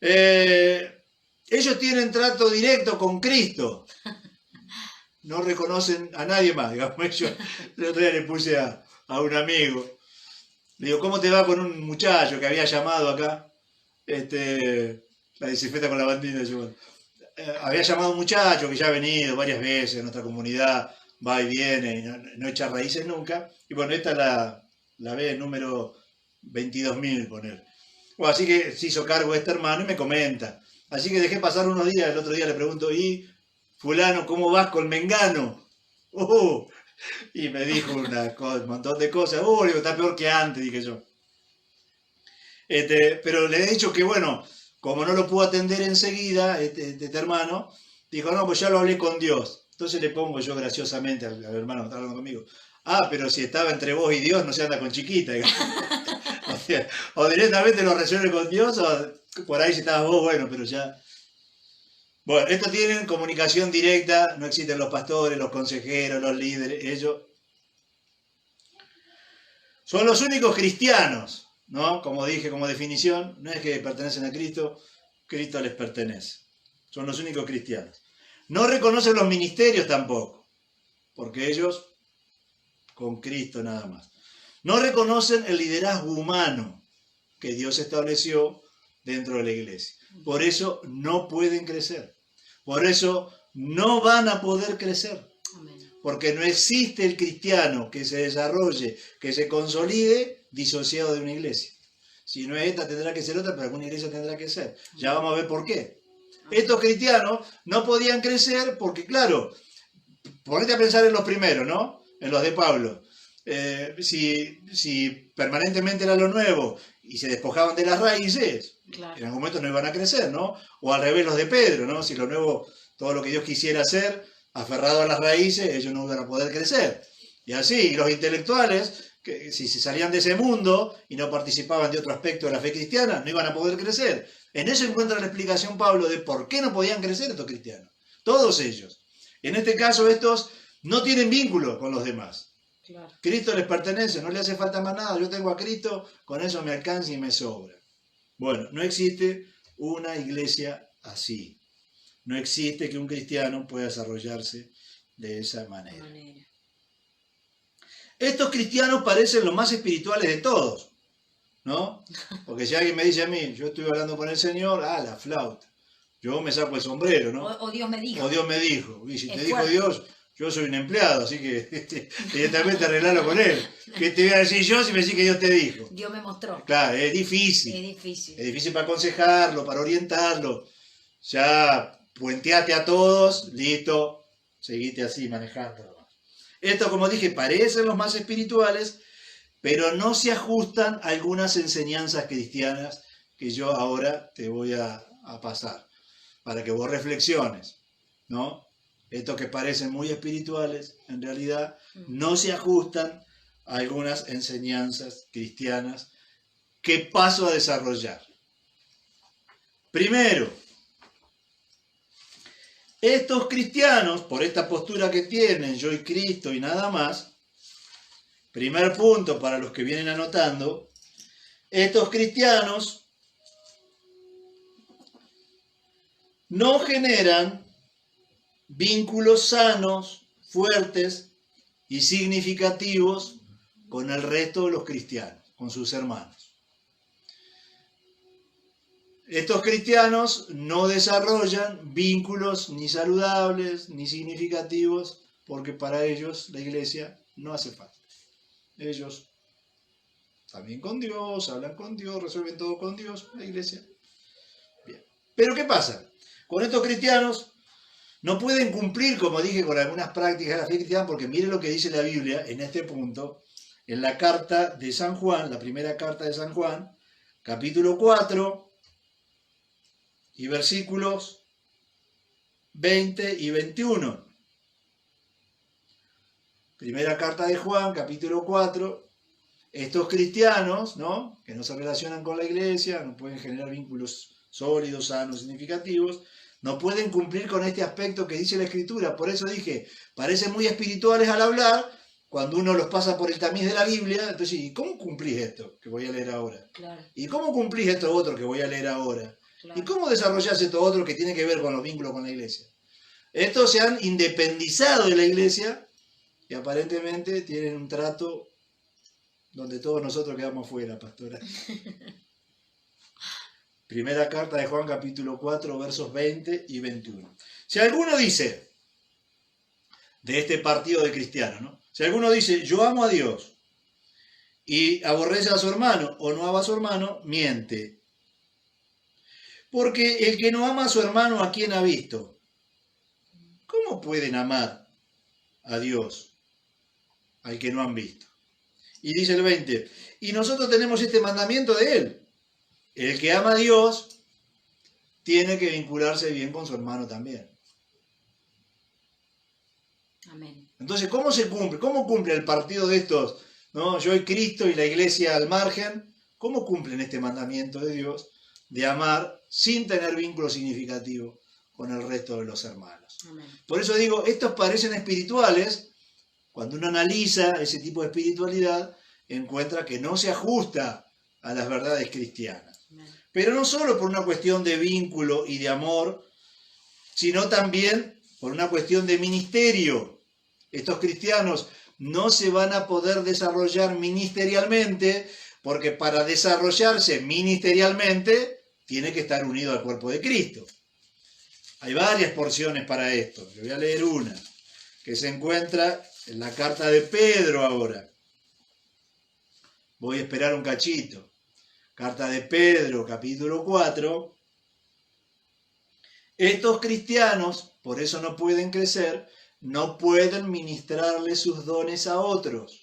Ellos tienen trato directo con Cristo. No reconocen a nadie más. Digamos. Yo el otro día le puse a un amigo. Le digo, ¿cómo te va con un muchacho que había llamado acá? La bicicleta con la bandina. Había llamado a un muchacho que ya ha venido varias veces a nuestra comunidad, va y viene, y no echa raíces nunca. Y bueno, esta es la vez número 22.000, poner. Bueno, así que se hizo cargo de este hermano y me comenta. Así que dejé pasar unos días, el otro día le pregunto, ¿y fulano, cómo vas con Mengano? Y me dijo un montón de cosas. Digo, está peor que antes, dije yo. Pero le he dicho que, bueno, como no lo pudo atender enseguida, este hermano, dijo, no, pues ya lo hablé con Dios. Entonces le pongo yo graciosamente al hermano que está hablando conmigo, ah, pero si estaba entre vos y Dios no se anda con chiquita. O sea, o directamente lo resuelve con Dios, o por ahí si estabas vos, bueno, pero ya... Bueno, estos tienen comunicación directa, no existen los pastores, los consejeros, los líderes, ellos son los únicos cristianos, ¿no? Como dije como definición, no es que pertenecen a Cristo, Cristo les pertenece. Son los únicos cristianos. No reconocen los ministerios tampoco, porque ellos con Cristo nada más. No reconocen el liderazgo humano que Dios estableció dentro de la iglesia. Por eso no pueden crecer. Por eso no van a poder crecer. Amén. Porque no existe el cristiano que se desarrolle, que se consolide disociado de una iglesia. Si no es esta, tendrá que ser otra, pero alguna iglesia tendrá que ser. Ya vamos a ver por qué. Estos cristianos no podían crecer porque, claro, ponete a pensar en los primeros, ¿no? En los de Pablo. Si permanentemente era lo nuevo y se despojaban de las raíces, Claro. en algún momento no iban a crecer, ¿no? O al revés los de Pedro, ¿no? Si lo nuevo, todo lo que Dios quisiera hacer, aferrado a las raíces, ellos no iban a poder crecer. Y así, y los intelectuales, que si se salían de ese mundo y no participaban de otro aspecto de la fe cristiana, no iban a poder crecer. En eso encuentra la explicación Pablo de por qué no podían crecer estos cristianos. Todos ellos. En este caso, estos no tienen vínculo con los demás. Claro. Cristo les pertenece, no le hace falta más nada. Yo tengo a Cristo, con eso me alcanza y me sobra. Bueno, no existe una iglesia así. No existe que un cristiano pueda desarrollarse de esa manera. Estos cristianos parecen los más espirituales de todos, ¿no? Porque si alguien me dice a mí, yo estoy hablando con el Señor, la flauta. Yo me saco el sombrero, ¿no? O Dios me dijo. O Dios me dijo. Y si Es te dijo fuerte. Dios, yo soy un empleado, así que directamente arreglalo con él. ¿Qué te voy a decir yo si me decís que Dios te dijo? Dios me mostró. Claro, es difícil. Es difícil. Es difícil para aconsejarlo, para orientarlo. Ya puenteate a todos, listo, seguite así manejando. Esto, como dije, parecen los más espirituales, pero no se ajustan a algunas enseñanzas cristianas que yo ahora te voy a pasar, para que vos reflexiones, ¿no? Estos que parecen muy espirituales, en realidad, no se ajustan a algunas enseñanzas cristianas que paso a desarrollar. Primero, estos cristianos, por esta postura que tienen, yo y Cristo y nada más, primer punto para los que vienen anotando, estos cristianos no generan vínculos sanos, fuertes y significativos con el resto de los cristianos, con sus hermanos. Estos cristianos no desarrollan vínculos ni saludables ni significativos porque para ellos la iglesia no hace falta. Ellos están bien con Dios, hablan con Dios, resuelven todo con Dios, la iglesia. Bien. Pero ¿qué pasa? Con estos cristianos no pueden cumplir, como dije, con algunas prácticas de la fe cristiana, porque miren lo que dice la Biblia en este punto, en la carta de San Juan, la primera carta de San Juan, capítulo 4, y versículos 20 y 21. Primera carta de Juan, capítulo 4. Estos cristianos, ¿no?, que no se relacionan con la iglesia, no pueden generar vínculos sólidos, sanos, significativos, no pueden cumplir con este aspecto que dice la Escritura. Por eso dije, parecen muy espirituales al hablar, cuando uno los pasa por el tamiz de la Biblia. Entonces, ¿y cómo cumplís esto que voy a leer ahora? Claro. ¿Y cómo cumplís esto otro que voy a leer ahora? Claro. ¿Y cómo desarrollás esto otro que tiene que ver con los vínculos con la iglesia? Estos se han independizado de la iglesia y aparentemente tienen un trato donde todos nosotros quedamos fuera, pastora. Primera carta de Juan, capítulo 4, versos 20 y 21. Si alguno dice, de este partido de cristianos, ¿no? Si alguno dice, yo amo a Dios, y aborrece a su hermano o no ama a su hermano, miente. Porque el que no ama a su hermano, ¿a quién ha visto? ¿Cómo pueden amar a Dios al que no han visto? Y dice el 20, y nosotros tenemos este mandamiento de él. El que ama a Dios tiene que vincularse bien con su hermano también. Amén. Entonces, ¿cómo se cumple? ¿Cómo cumple el partido de estos, ¿no? Yo y Cristo y la iglesia al margen? ¿Cómo cumplen este mandamiento de Dios de amar sin tener vínculo significativo con el resto de los hermanos? Amén. Por eso digo, estos parecen espirituales. Cuando uno analiza ese tipo de espiritualidad, encuentra que no se ajusta a las verdades cristianas. Amén. Pero no solo por una cuestión de vínculo y de amor, sino también por una cuestión de ministerio. Estos cristianos no se van a poder desarrollar ministerialmente, porque para desarrollarse ministerialmente tiene que estar unido al cuerpo de Cristo. Hay varias porciones para esto. Le voy a leer una, que se encuentra en la carta de Pedro ahora. Voy a esperar un cachito. Carta de Pedro, capítulo 4. Estos cristianos, por eso no pueden crecer, no pueden ministrarle sus dones a otros.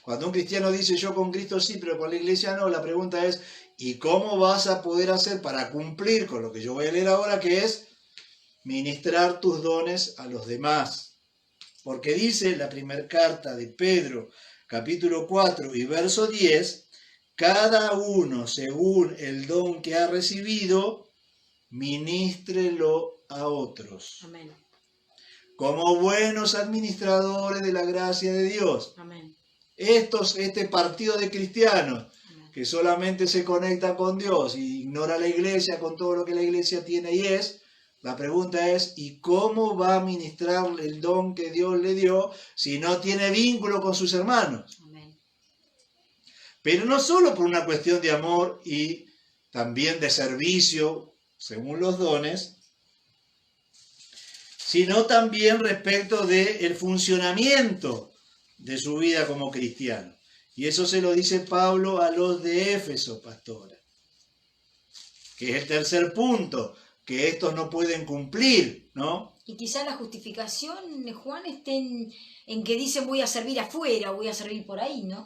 Cuando un cristiano dice yo con Cristo sí, pero con la iglesia no, la pregunta es, ¿y cómo vas a poder hacer para cumplir con lo que yo voy a leer ahora, que es ministrar tus dones a los demás? Porque dice la primera carta de Pedro, capítulo 4 y verso 10, cada uno según el don que ha recibido, ministrelo a otros. Amén. Como buenos administradores de la gracia de Dios. Amén. Este partido de cristianos que solamente se conecta con Dios y ignora la iglesia con todo lo que la iglesia tiene y es, la pregunta es, ¿y cómo va a ministrar el don que Dios le dio si no tiene vínculo con sus hermanos? Amén. Pero no solo por una cuestión de amor y también de servicio, según los dones, sino también respecto del funcionamiento de su vida como cristiano. Y eso se lo dice Pablo a los de Éfeso, pastora, que es el tercer punto, que estos no pueden cumplir, ¿no? Y quizás la justificación, Juan, esté en que dicen voy a servir afuera, voy a servir por ahí, ¿no?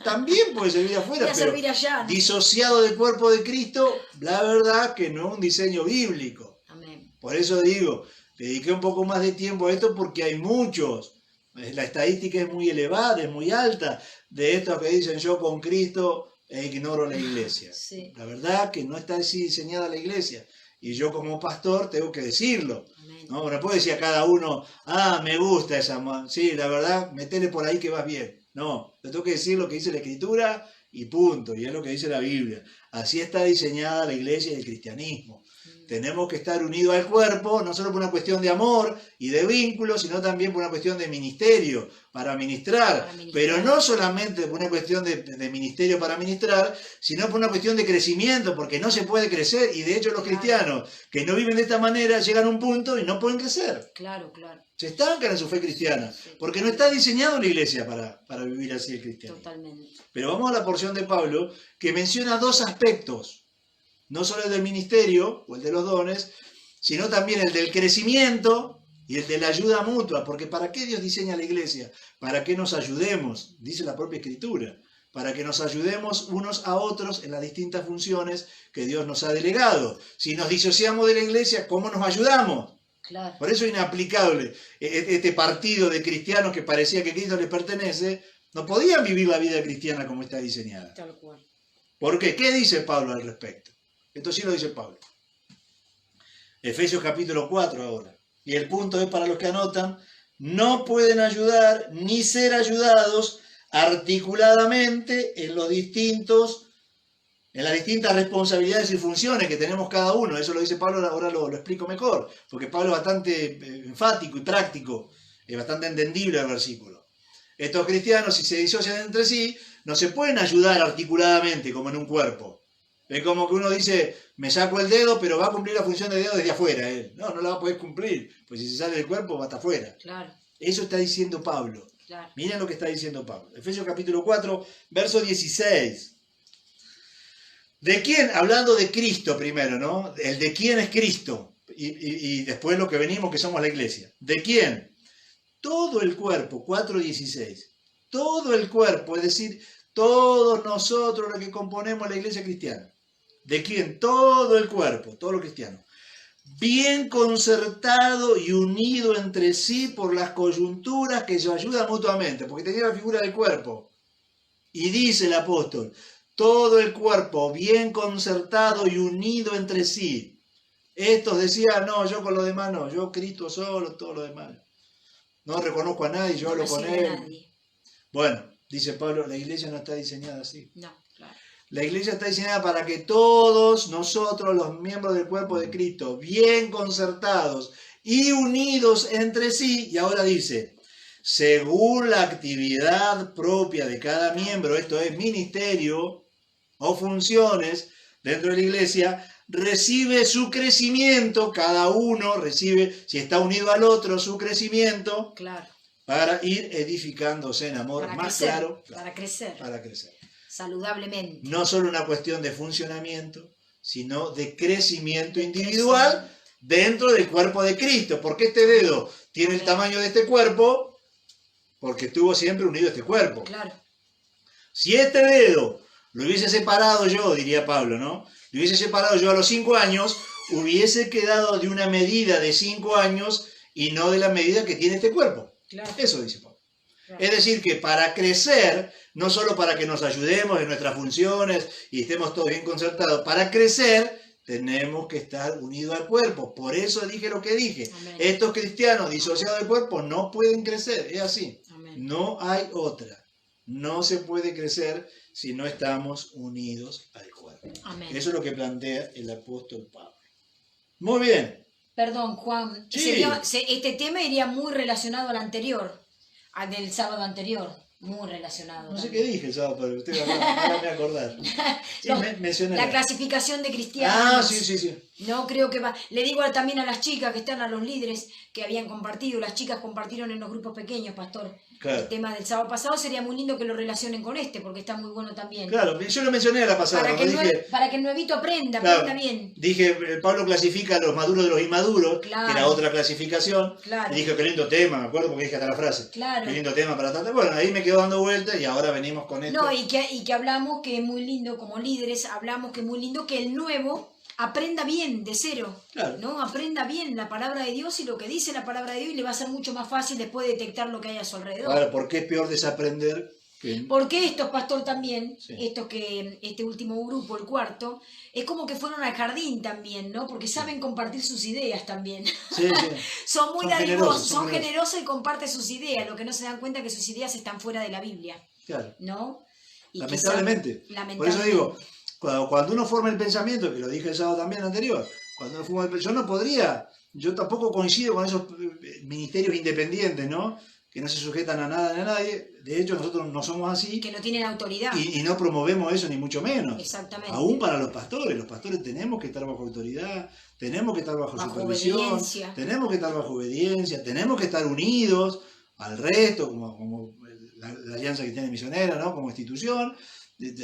También puede servir afuera, Voy a pero servir allá, ¿no? disociado del cuerpo de Cristo, la verdad que no es un diseño bíblico. Amén. Por eso digo, dediqué un poco más de tiempo a esto porque hay muchos. La estadística es muy elevada, es muy alta, de estos que dicen yo con Cristo e ignoro la iglesia. Sí. La verdad que no está así diseñada la iglesia. Y yo como pastor tengo que decirlo. Amén. No puedo decir a cada uno, me gusta esa, sí, la verdad, metele por ahí que vas bien. No, le tengo que decir lo que dice la Escritura y punto, y es lo que dice la Biblia. Así está diseñada la iglesia y el cristianismo. Tenemos que estar unidos al cuerpo, no solo por una cuestión de amor y de vínculo, sino también por una cuestión de ministerio, para ministrar. Pero no solamente por una cuestión de ministerio para ministrar, sino por una cuestión de crecimiento, porque no se puede crecer. Y de hecho los cristianos que no viven de esta manera llegan a un punto y no pueden crecer. Claro, claro. Se estancan en su fe cristiana, porque no está diseñado la iglesia para vivir así el cristiano. Totalmente. Pero vamos a la porción de Pablo, que menciona dos aspectos. No solo el del ministerio o el de los dones, sino también el del crecimiento y el de la ayuda mutua. Porque ¿para qué Dios diseña la iglesia? Para que nos ayudemos, dice la propia Escritura. Para que nos ayudemos unos a otros en las distintas funciones que Dios nos ha delegado. Si nos disociamos de la iglesia, ¿cómo nos ayudamos? Claro. Por eso es inaplicable este partido de cristianos que parecía que Cristo les pertenece. No podían vivir la vida cristiana como está diseñada. Tal cual. ¿Por qué? ¿Qué dice Pablo al respecto? Esto sí lo dice Pablo. Efesios capítulo 4 ahora. Y el punto es para los que anotan, no pueden ayudar ni ser ayudados articuladamente en las distintas responsabilidades y funciones que tenemos cada uno. Eso lo dice Pablo, ahora lo explico mejor, porque Pablo es bastante enfático y práctico, es bastante entendible el versículo. Estos cristianos, si se disocian entre sí, no se pueden ayudar articuladamente como en un cuerpo. Es como que uno dice, me saco el dedo, pero va a cumplir la función de dedo desde afuera. No la va a poder cumplir, pues si se sale del cuerpo va hasta afuera. Claro. Eso está diciendo Pablo. Claro. Miren lo que está diciendo Pablo. Efesios capítulo 4, verso 16. ¿De quién? Hablando de Cristo primero, ¿no? El de quién es Cristo. Y después lo que venimos, que somos la iglesia. ¿De quién? Todo el cuerpo, 4:16. Todo el cuerpo, es decir, todos nosotros los que componemos la iglesia cristiana. ¿De quién? Todo el cuerpo, todo lo cristiano. bien concertado y unido entre sí por las coyunturas que se ayudan mutuamente, porque tenía la figura del cuerpo. Y dice el apóstol, todo el cuerpo bien concertado y unido entre sí. Estos decían, no, yo con los demás no, yo Cristo solo, todo lo demás. No reconozco a nadie, yo hablo con él. Bueno, dice Pablo, la iglesia no está diseñada así. No, claro. La iglesia está diseñada para que todos nosotros, los miembros del cuerpo de Cristo, bien concertados y unidos entre sí, y ahora dice, según la actividad propia de cada miembro, esto es ministerio o funciones dentro de la iglesia, recibe su crecimiento, cada uno recibe, si está unido al otro, su crecimiento, claro, para ir edificándose en amor, para más crecer, claro, para crecer, para crecer. Saludablemente. No solo una cuestión de funcionamiento, sino de crecimiento individual dentro del cuerpo de Cristo. Porque este dedo tiene el tamaño de este cuerpo, porque estuvo siempre unido a este cuerpo. Claro. Si este dedo lo hubiese separado yo, diría Pablo, ¿no? Lo hubiese separado yo a los 5 años, hubiese quedado de una medida de 5 años y no de la medida que tiene este cuerpo. Claro. Eso dice Pablo. Claro. Es decir, que para crecer, no solo para que nos ayudemos en nuestras funciones y estemos todos bien concertados, para crecer tenemos que estar unidos al cuerpo. Por eso dije lo que dije. Amén. Estos cristianos disociados del cuerpo no pueden crecer, es así. Amén. No hay otra. No se puede crecer si no estamos unidos al cuerpo. Amén. Eso es lo que plantea el apóstol Pablo. Muy bien. Perdón, Juan. Sí. Este tema iría muy relacionado al anterior, al del sábado anterior. Muy relacionado. No sé también. qué dije el sábado, pero usted ahora me acordar. Sí, No, mencioné. la clasificación de cristianos. Ah, sí. No creo que va. Le digo también a las chicas que están, a los líderes que habían compartido, las chicas compartieron en los grupos pequeños, pastor. Claro. El tema del sábado pasado sería muy lindo que lo relacionen con este, porque está muy bueno también. Claro, yo lo mencioné a la pasada. Para que el nuevito aprenda bien. Dije, Pablo clasifica a los maduros de los inmaduros, Claro. que era otra clasificación. Claro. Y dije, qué lindo tema, me acuerdo porque dije hasta la frase. Claro. Qué lindo tema para tratar. Bueno, ahí me quedo dando vueltas y ahora venimos con esto. No, y que hablamos que es muy lindo, como líderes, hablamos que es muy lindo que el nuevo aprenda bien de cero, Claro. ¿no? Aprenda bien la palabra de Dios y lo que dice la palabra de Dios y le va a ser mucho más fácil después detectar lo que hay a su alrededor. Ahora, ¿por qué es peor desaprender? Porque estos, pastor, también, Sí. este último grupo, el cuarto, es como que fueron al jardín también, ¿no? Porque saben compartir sus ideas también. Sí. Son muy Son dadivosos, son generosos. generosos y comparten sus ideas, lo que no se dan cuenta es que sus ideas están fuera de la Biblia, Claro. ¿no? Y Lamentablemente. Por eso digo, cuando uno forma el pensamiento, que lo dije el sábado también anterior, cuando uno forma yo no podría, yo tampoco coincido con esos ministerios independientes, ¿no? Que no se sujetan a nada ni a nadie. De hecho, nosotros no somos así. Que no tienen autoridad. Y no promovemos eso, ni mucho menos. Exactamente. Aún para los pastores tenemos que estar bajo autoridad, tenemos que estar bajo supervisión, obediencia. tenemos que estar bajo obediencia, tenemos que estar unidos al resto, como la alianza cristiana misionera, ¿no? Como institución.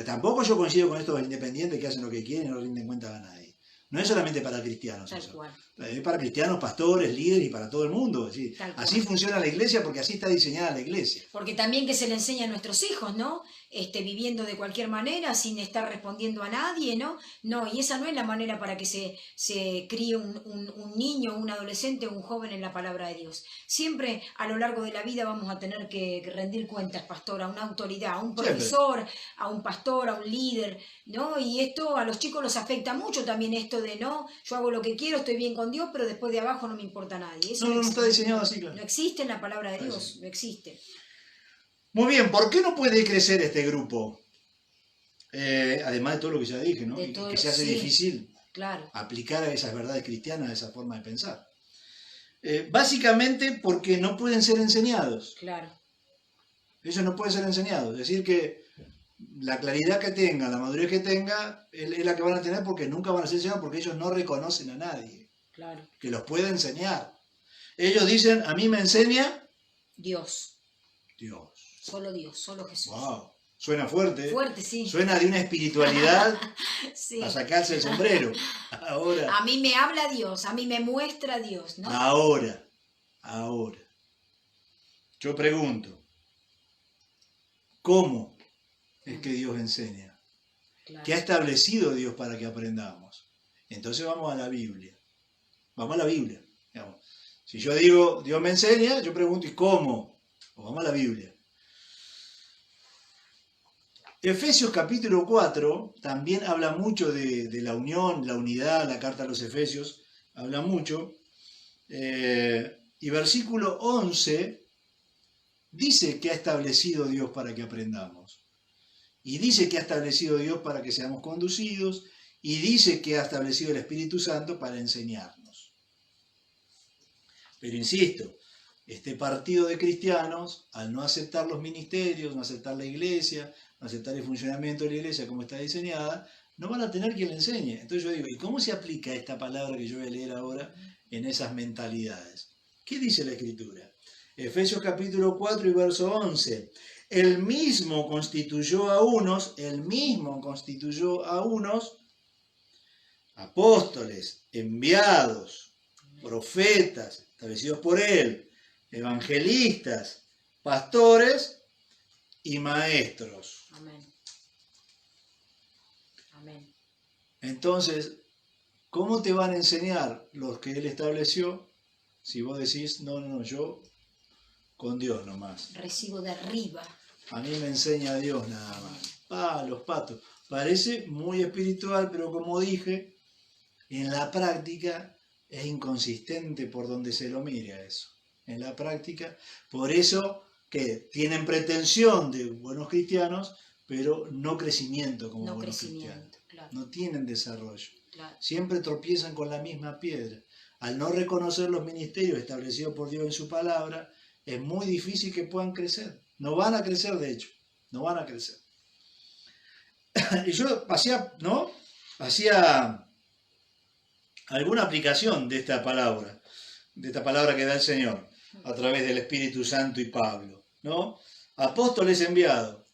Tampoco yo coincido con estos independientes que hacen lo que quieren y no rinden cuenta a nadie. No es solamente para cristianos Tal eso. cual. Es para cristianos, pastores, líderes y para todo el mundo. ¿Sí? Así funciona la iglesia porque así está diseñada la iglesia. Porque también que se le enseña a nuestros hijos, ¿no? Viviendo de cualquier manera, sin estar respondiendo a nadie, ¿no? No, y esa no es la manera para que se críe un niño, un adolescente o un joven en la palabra de Dios. Siempre a lo largo de la vida vamos a tener que rendir cuentas, pastor, a una autoridad, a un profesor, siempre. A un pastor, a un líder, ¿no? Y esto a los chicos los afecta mucho también esto de, no, yo hago lo que quiero, estoy bien con Dios, pero después de abajo no me importa a nadie. Eso no está diseñado así, claro. No existe en la palabra de Dios, no existe. Muy bien, ¿por qué no puede crecer este grupo? Además de todo lo que ya dije, ¿no? Que se hace difícil aplicar a esas verdades cristianas, a esa forma de pensar. Básicamente porque no pueden ser enseñados. Claro. Ellos no pueden ser enseñados. Es decir, que la claridad que tengan, la madurez que tengan, es la que van a tener porque nunca van a ser enseñados porque ellos no reconocen a nadie. Claro. Que los pueda enseñar. Ellos dicen, a mí me enseña Dios. Dios. Solo Dios, solo Jesús. Wow. Suena fuerte. Fuerte, sí. Suena de una espiritualidad sí. a sacarse el sombrero. Ahora. A mí me habla Dios, a mí me muestra Dios, ¿no? Ahora. Yo pregunto, ¿cómo es que Dios enseña? Claro. ¿Qué ha establecido Dios para que aprendamos? Entonces vamos a la Biblia. Vamos a la Biblia. Digamos. Si yo digo, Dios me enseña, yo pregunto, ¿y cómo? Pues vamos a la Biblia. Efesios capítulo 4 también habla mucho de la unión, la unidad, la carta a los Efesios, habla mucho. Y versículo 11 dice que ha establecido Dios para que aprendamos. Y dice que ha establecido Dios para que seamos conducidos. Y dice que ha establecido el Espíritu Santo para enseñarnos. Pero insisto, este partido de cristianos, al no aceptar los ministerios, no aceptar la iglesia, no aceptar el funcionamiento de la iglesia como está diseñada, no van a tener quien le enseñe. Entonces yo digo, ¿y cómo se aplica esta palabra que yo voy a leer ahora en esas mentalidades? ¿Qué dice la Escritura? Efesios capítulo 4 y verso 11. El mismo constituyó a unos apóstoles, enviados, profetas, establecidos por él, evangelistas, pastores y maestros. Amén. Amén. Entonces, ¿cómo te van a enseñar los que él estableció si vos decís, no, yo con Dios nomás? Recibo de arriba. A mí me enseña Dios nada más. Los patos. Parece muy espiritual, pero como dije, en la práctica es inconsistente por donde se lo mire a eso. En la práctica, por eso que tienen pretensión de buenos cristianos, pero no crecimiento como buenos cristianos. Claro. No tienen desarrollo. Claro. Siempre tropiezan con la misma piedra. Al no reconocer los ministerios establecidos por Dios en su palabra, es muy difícil que puedan crecer. No van a crecer, de hecho. No van a crecer. Y yo hacía alguna aplicación de esta palabra que da el Señor a través del Espíritu Santo y Pablo, ¿no? Apóstoles enviados.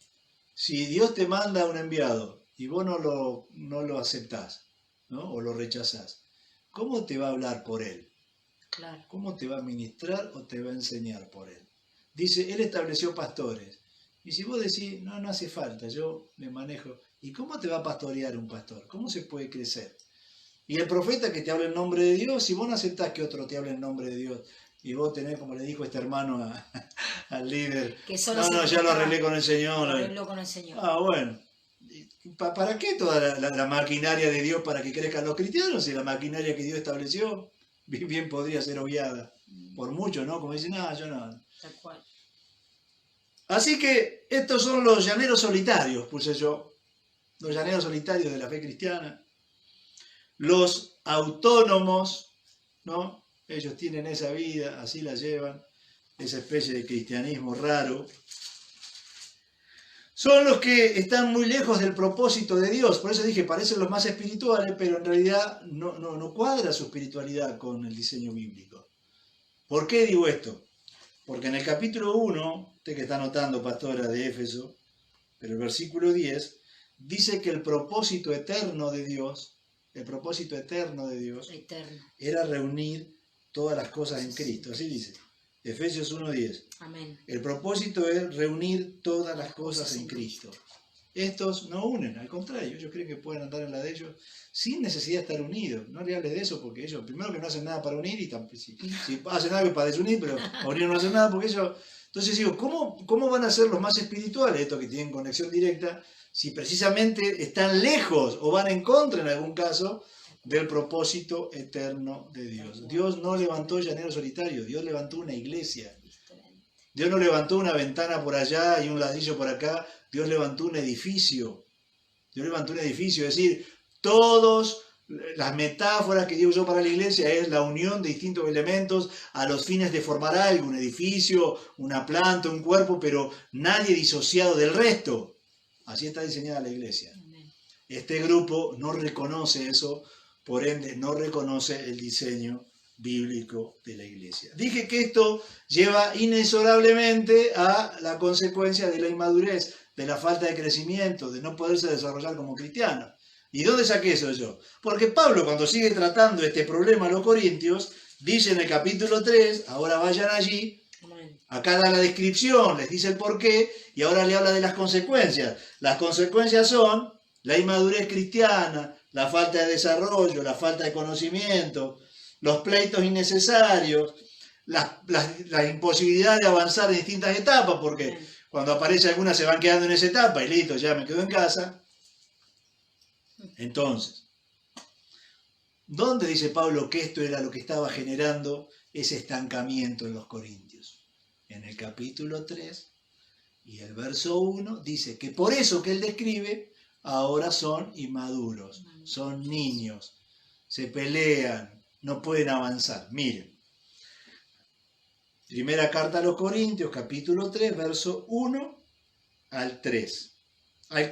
Si Dios te manda un enviado y vos no lo aceptás, ¿no? O lo rechazás, ¿cómo te va a hablar por él? Claro. ¿Cómo te va a ministrar o te va a enseñar por él? Dice, él estableció pastores. Y si vos decís, no hace falta, yo me manejo. ¿Y cómo te va a pastorear un pastor? ¿Cómo se puede crecer? Y el profeta que te habla en nombre de Dios, si vos no aceptás que otro te hable en nombre de Dios, y vos tenés, como le dijo este hermano al líder, Que solo ya lo arreglé con el Señor. Lo arregló con el Señor. Bueno. ¿Para qué toda la maquinaria de Dios para que crezcan los cristianos? Si la maquinaria que Dios estableció bien podría ser obviada por muchos, ¿no? Como dicen, yo no. Tal cual. Así que estos son los llaneros solitarios, puse yo. Los llaneros solitarios de la fe cristiana. Los autónomos, ¿no? Ellos tienen esa vida, así la llevan, esa especie de cristianismo raro. Son los que están muy lejos del propósito de Dios. Por eso dije, parecen los más espirituales, pero en realidad no cuadra su espiritualidad con el diseño bíblico. ¿Por qué digo esto? Porque en el capítulo 1, usted que está anotando, pastora de Éfeso, pero el versículo 10, dice que el propósito eterno de Dios era reunir todas las cosas en Cristo. Así dice, Efesios 1:10. Amén. El propósito es reunir todas las cosas en Cristo. Estos no unen, al contrario, ellos creen que pueden andar en la de ellos sin necesidad de estar unidos. No le hables de eso porque ellos, primero que no hacen nada para unir, y si hacen algo para desunir, pero para unir no hacen nada porque ellos... Entonces digo, ¿cómo van a ser los más espirituales, estos que tienen conexión directa, si precisamente están lejos o van en contra en algún caso del propósito eterno de Dios? Dios no levantó llaneros solitarios, Dios levantó una iglesia. Dios no levantó una ventana por allá y un ladrillo por acá, Dios levantó un edificio. Dios levantó un edificio, es decir, todas las metáforas que Dios usó para la iglesia es la unión de distintos elementos a los fines de formar algo, un edificio, una planta, un cuerpo, pero nadie disociado del resto. Así está diseñada la iglesia. Este grupo no reconoce eso, por ende no reconoce el diseño bíblico de la iglesia. Dije que esto lleva inexorablemente a la consecuencia de la inmadurez, de la falta de crecimiento, de no poderse desarrollar como cristiano. ¿Y dónde saqué eso yo? Porque Pablo, cuando sigue tratando este problema a los corintios, dice en el capítulo 3, ahora vayan allí, acá da la descripción, les dice el porqué, y ahora le habla de las consecuencias. Las consecuencias son la inmadurez cristiana, la falta de desarrollo, la falta de conocimiento, los pleitos innecesarios, la imposibilidad de avanzar en distintas etapas, porque cuando aparece alguna se van quedando en esa etapa y listo, ya me quedo en casa. Entonces, ¿dónde dice Pablo que esto era lo que estaba generando ese estancamiento en los corintios? En el capítulo 3 y el verso 1 dice que por eso que él describe, ahora son inmaduros, son niños, se pelean, no pueden avanzar. Miren, primera carta a los Corintios, capítulo 3, verso 1 al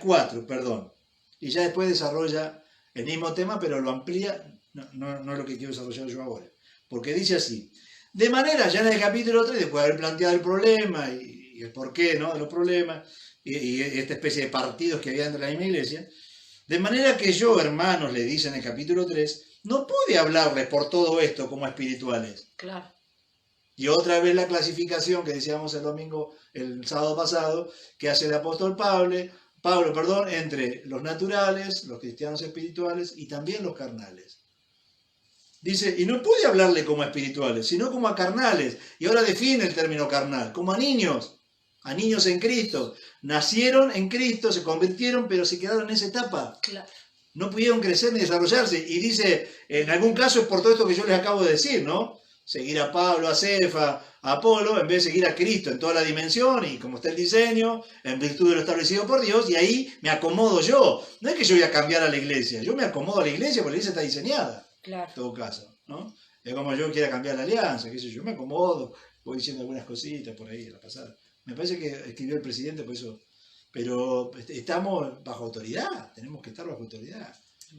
4, perdón. Y ya después desarrolla el mismo tema, pero lo amplía, no es lo que quiero desarrollar yo ahora. Porque dice así, de manera, ya en el capítulo 3, después de haber planteado el problema y el porqué, ¿no?, de los problemas, y esta especie de partidos que había dentro de la misma iglesia, de manera que yo, hermanos, le dice en el capítulo 3, no pude hablarles por todo esto como espirituales. Claro. Y otra vez la clasificación que decíamos el sábado pasado, que hace el apóstol Pablo, entre los naturales, los cristianos espirituales y también los carnales. Dice, y no pude hablarle como a espirituales, sino como a carnales. Y ahora define el término carnal, como a niños en Cristo. Nacieron en Cristo, se convirtieron, pero se quedaron en esa etapa. Claro. No pudieron crecer ni desarrollarse. Y dice, en algún caso es por todo esto que yo les acabo de decir, ¿no? Seguir a Pablo, a Cefa, a Apolo, en vez de seguir a Cristo en toda la dimensión y como está el diseño, en virtud de lo establecido por Dios, y ahí me acomodo yo. No es que yo voy a cambiar a la iglesia, yo me acomodo a la iglesia porque la iglesia está diseñada. Claro. En todo caso, ¿no? Es como yo quiera cambiar la alianza, qué sé yo, me acomodo, voy diciendo algunas cositas por ahí a la pasada. Me parece que escribió el presidente por eso, pero estamos bajo autoridad, tenemos que estar bajo autoridad.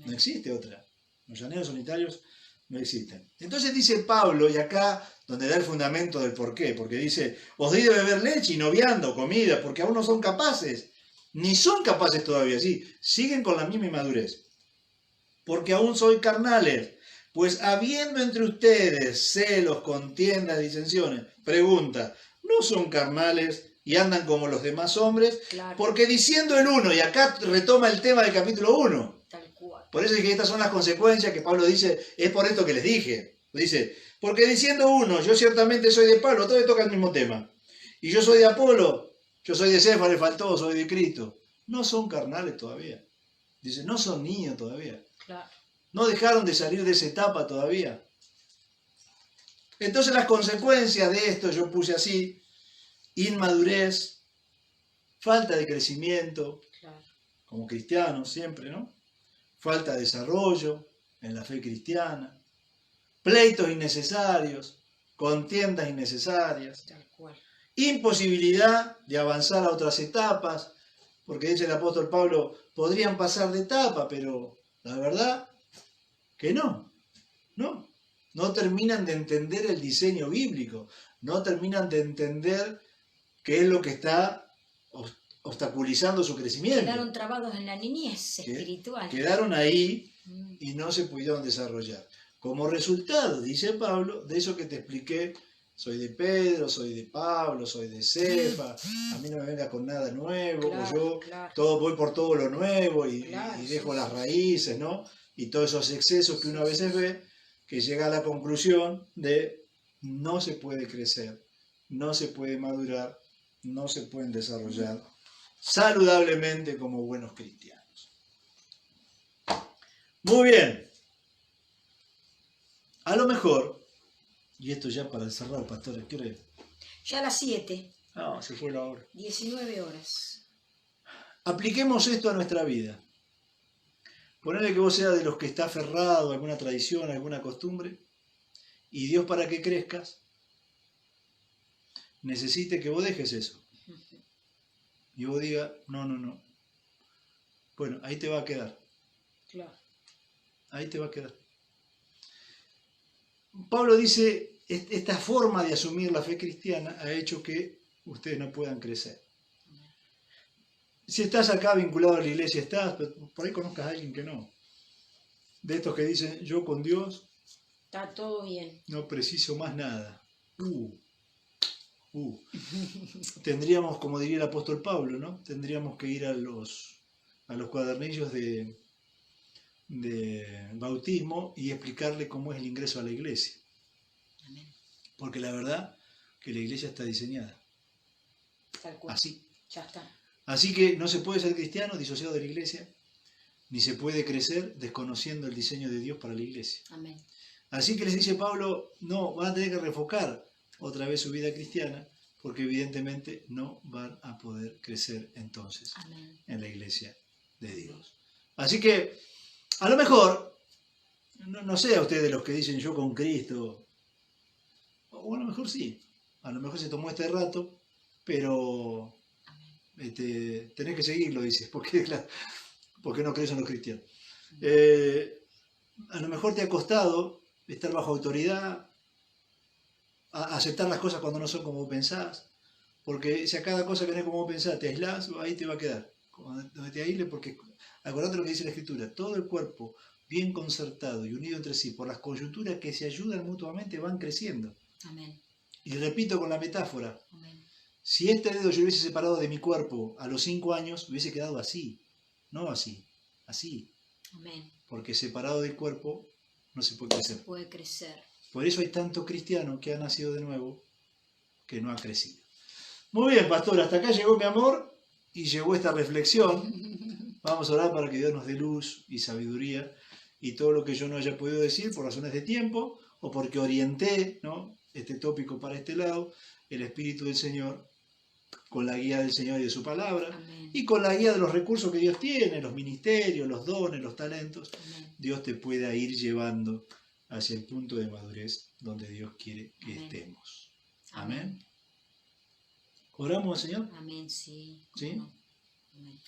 No existe otra. Los llaneros unitarios no existen. Entonces dice Pablo, y acá donde da el fundamento del porqué, porque dice, os di de beber leche y no viando, comida, porque aún no son capaces, ni son capaces todavía, sí, siguen con la misma inmadurez. Porque aún soy carnales, pues habiendo entre ustedes celos, contiendas, disensiones, pregunta, ¿no son carnales y andan como los demás hombres? Claro. Porque diciendo el uno, y acá retoma el tema del capítulo 1, Tal cual. por eso es que estas son las consecuencias que Pablo dice, es por esto que les dije. Dice, porque diciendo uno, yo ciertamente soy de Pablo, todo le toca el mismo tema. Y yo soy de Apolo, yo soy de Cefa, le faltó, soy de Cristo. No son carnales todavía. Dice, no son niños todavía. Claro. No dejaron de salir de esa etapa todavía. Entonces las consecuencias de esto yo puse así, inmadurez, falta de crecimiento, Claro. como cristianos siempre, ¿no? Falta de desarrollo en la fe cristiana, pleitos innecesarios, contiendas innecesarias, Tal cual. imposibilidad de avanzar a otras etapas, porque dice el apóstol Pablo, podrían pasar de etapa, pero la verdad que no terminan de entender el diseño bíblico, no terminan de entender qué es lo que está obstaculizando su crecimiento. Quedaron trabados en la niñez espiritual. Quedaron ahí y no se pudieron desarrollar. Como resultado, dice Pablo, de eso que te expliqué, soy de Pedro, soy de Pablo, soy de Cefa, a mí no me venga con nada nuevo, Claro, o yo claro. voy por todo lo nuevo y dejo Sí, las sí. raíces, ¿no? Y todos esos excesos que uno a veces ve, que llega a la conclusión de no se puede crecer, no se puede madurar, no se pueden desarrollar saludablemente como buenos cristianos. Muy bien. A lo mejor, y esto ya para cerrar, pastores, ¿qué hora es? Ya a las 7, No, se fue la hora. 19 horas. Apliquemos esto a nuestra vida. Ponele que vos seas de los que está aferrado a alguna tradición, a alguna costumbre, y Dios, para que crezcas, necesite que vos dejes eso. Y vos digas, no. Bueno, ahí te va a quedar. Claro. Ahí te va a quedar. Pablo dice, esta forma de asumir la fe cristiana ha hecho que ustedes no puedan crecer. Si estás acá vinculado a la iglesia, estás, pero por ahí conozcas a alguien que no. De estos que dicen, yo con Dios Está todo bien. no preciso más nada. Tendríamos, como diría el apóstol Pablo, ¿no? Tendríamos que ir a los cuadernillos de de bautismo y explicarle cómo es el ingreso a la iglesia. Amén. Porque la verdad que la iglesia está diseñada Tal cual. así. Ya está. Así que no se puede ser cristiano disociado de la iglesia, ni se puede crecer desconociendo el diseño de Dios para la iglesia. Amén. Así que les dice Pablo, no, van a tener que refocar otra vez su vida cristiana, porque evidentemente no van a poder crecer entonces Amén. en la iglesia de Dios. Así que, a lo mejor, no sé a ustedes los que dicen yo con Cristo, o a lo mejor sí, a lo mejor se tomó este rato, pero tenés que seguirlo, dices, porque no crees en los cristianos. A lo mejor te ha costado estar bajo autoridad, a aceptar las cosas cuando no son como pensás, porque si a cada cosa que no es como pensás te aislás, ahí te va a quedar. Donde te aísles, porque acordate lo que dice la Escritura, todo el cuerpo bien concertado y unido entre sí por las coyunturas que se ayudan mutuamente van creciendo. Amén. Y repito con la metáfora, Amén. si este dedo yo hubiese separado de mi cuerpo a los 5 años, hubiese quedado así, no así, así, Amén. porque separado del cuerpo no se puede crecer. Puede crecer. Por eso hay tanto cristiano que ha nacido de nuevo que no ha crecido. Muy bien, pastor, hasta acá llegó mi amor y llegó esta reflexión. Vamos a orar para que Dios nos dé luz y sabiduría y todo lo que yo no haya podido decir por razones de tiempo o porque orienté, ¿no?, este tópico para este lado, el Espíritu del Señor, con la guía del Señor y de su palabra, Amén. y con la guía de los recursos que Dios tiene, los ministerios, los dones, los talentos, Amén. Dios te pueda ir llevando hacia el punto de madurez donde Dios quiere que Amén. estemos. Amén. Amén. ¿Oramos, Señor? Amén, sí. ¿Sí? No. Amén.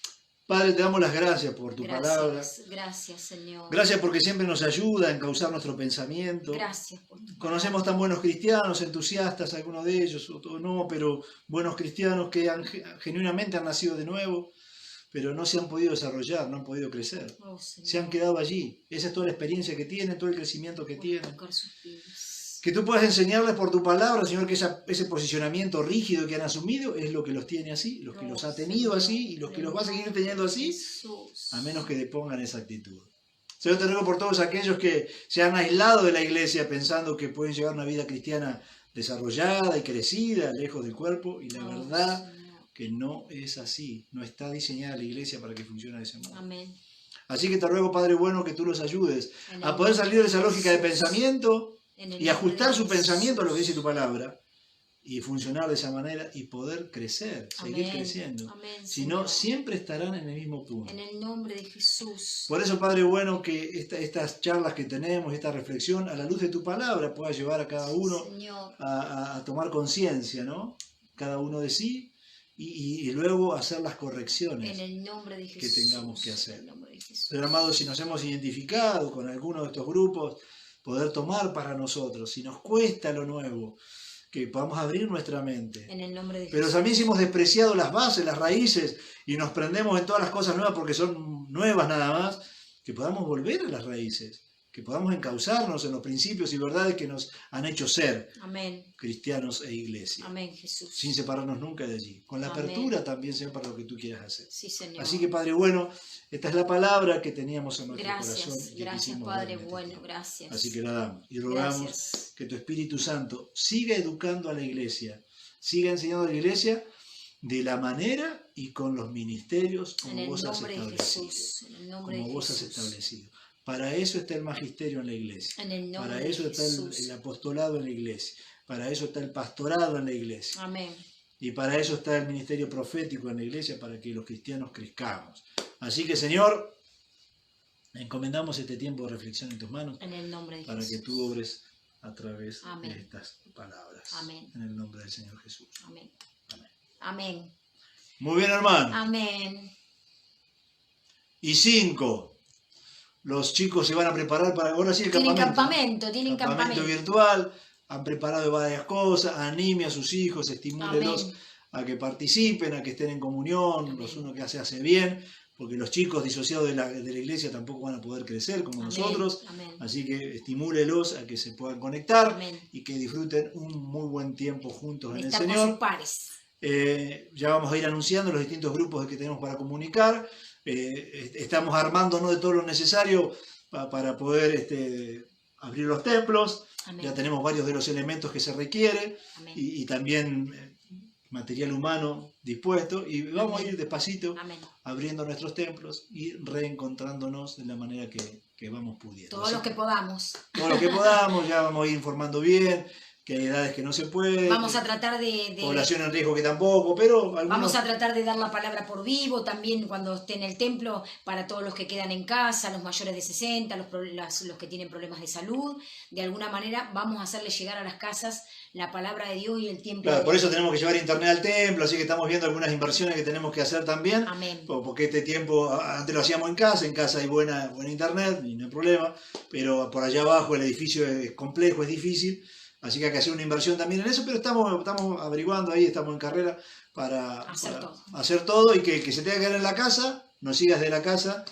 Padre, te damos las gracias por tu palabra. Gracias, Señor. Gracias porque siempre nos ayuda a encauzar nuestro pensamiento. Gracias por tu Conocemos tan buenos cristianos, entusiastas, algunos de ellos, o no, pero buenos cristianos que genuinamente han nacido de nuevo, pero no se han podido desarrollar, no han podido crecer. Oh, Señor. Se han quedado allí. Esa es toda la experiencia que tienen, todo el crecimiento que Por tienen. tocar sus vidas. Que tú puedas enseñarles por tu palabra, Señor, que ese posicionamiento rígido que han asumido es lo que los tiene así, los que los ha tenido así y los que los va a seguir teniendo así, Jesús. a menos que depongan esa actitud. Señor, te ruego por todos aquellos que se han aislado de la iglesia pensando que pueden llevar una vida cristiana desarrollada y crecida, lejos del cuerpo, y la Oh, verdad Señor. que no es así. No está diseñada la iglesia para que funcione de ese modo. Amén. Así que te ruego, Padre bueno, que tú los ayudes En el a poder salir de esa nombre lógica de Jesús. pensamiento En el y ajustar nombre su de pensamiento a lo que Jesús. dice tu palabra y funcionar de esa manera y poder crecer, seguir Amén. creciendo. Amén, Si no, Señor. siempre estarán en el mismo punto. En el nombre de Jesús. Por eso, Padre bueno, que estas charlas que tenemos, esta reflexión, a la luz de tu palabra, pueda llevar a cada uno Señor. a tomar conciencia, ¿no? Cada uno de sí y luego hacer las correcciones En el nombre de que Jesús. tengamos que hacer. En el nombre de Jesús. Pero, amados, si nos hemos identificado con alguno de estos grupos, poder tomar para nosotros, si nos cuesta lo nuevo, que podamos abrir nuestra mente. En el nombre de Pero Jesús. también si hemos despreciado las bases, las raíces, y nos prendemos en todas las cosas nuevas porque son nuevas nada más, que podamos volver a las raíces, que podamos encauzarnos en los principios y verdades que nos han hecho ser Amén. cristianos e iglesia, Amén, Jesús. sin separarnos nunca de allí, con la Amén. apertura también, Señor, para lo que tú quieras hacer. Sí, Señor. Así que, Padre bueno, esta es la palabra que teníamos en nuestro corazón. Gracias, y que gracias, quisimos dar Padre en este bueno, tiempo. gracias. Así que la damos y rogamos Gracias. que tu Espíritu Santo siga educando a la iglesia, siga enseñando a la iglesia de la manera y con los ministerios En como el vos has nombre de establecido. Jesús. En el nombre Como de vos has Jesús. establecido. Para eso está el magisterio en la iglesia. En el nombre Para eso de está Jesús. el apostolado en la iglesia. Para eso está el pastorado en la iglesia. Amén. Y para eso está el ministerio profético en la iglesia, para que los cristianos crezcamos. Así que, Señor, encomendamos este tiempo de reflexión en tus manos En el nombre de para Jesús. que tú obres a través Amén. de estas palabras. Amén. En el nombre del Señor Jesús. Amén. Amén. Amén. Muy bien, hermano. Amén. Y 5. Los chicos se van a preparar para ahora sí el Tienen campamento. tienen Campamento campamento. virtual. Han preparado varias cosas. Anime a sus hijos, estimúlelos Amén. a que participen, a que estén en comunión. Amén. Los unos que hace bien, porque los chicos disociados de la iglesia tampoco van a poder crecer como Amén. nosotros. Amén. Así que estimúlelos a que se puedan conectar Amén. y que disfruten un muy buen tiempo juntos en el Estar con Señor. sus pares. Ya vamos a ir anunciando los distintos grupos que tenemos para comunicar. Estamos armándonos de todo lo necesario para poder abrir los templos. Amén. Ya tenemos varios de los elementos que se requiere Amén. y también material humano dispuesto, y vamos a ir despacito Amén. abriendo nuestros templos y reencontrándonos de la manera que vamos pudiendo. Todo lo que podamos. Todo lo que podamos, ya vamos a ir informando bien, que hay edades que no se puede, Vamos a tratar de población en riesgo que tampoco, pero algunos... Vamos a tratar de dar la palabra por vivo también cuando esté en el templo para todos los que quedan en casa, los mayores de 60, los que tienen problemas de salud. De alguna manera vamos a hacerles llegar a las casas la palabra de Dios y el tiempo. Claro, por eso tenemos que llevar internet al templo, así que estamos viendo algunas inversiones que tenemos que hacer también. Amén. Porque este tiempo, antes lo hacíamos en casa hay buena internet, y no hay problema, pero por allá abajo el edificio es complejo, es difícil. Así que hay que hacer una inversión también en eso, pero estamos averiguando ahí, estamos en carrera para hacer todo y que se tenga que quedar en la casa, nos sigas de la casa,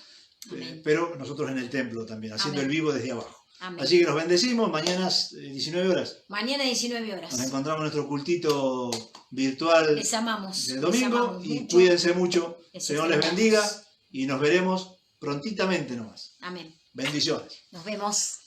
pero nosotros en el templo también, haciendo Amén. el vivo desde abajo. Amén. Así que los bendecimos, mañana 19 horas. Mañana 19 horas. Nos encontramos en nuestro cultito virtual Les amamos. del domingo Les amamos y mucho. cuídense mucho. Les Señor les extrañamos. bendiga y nos veremos prontitamente nomás. Amén. Bendiciones. Nos vemos.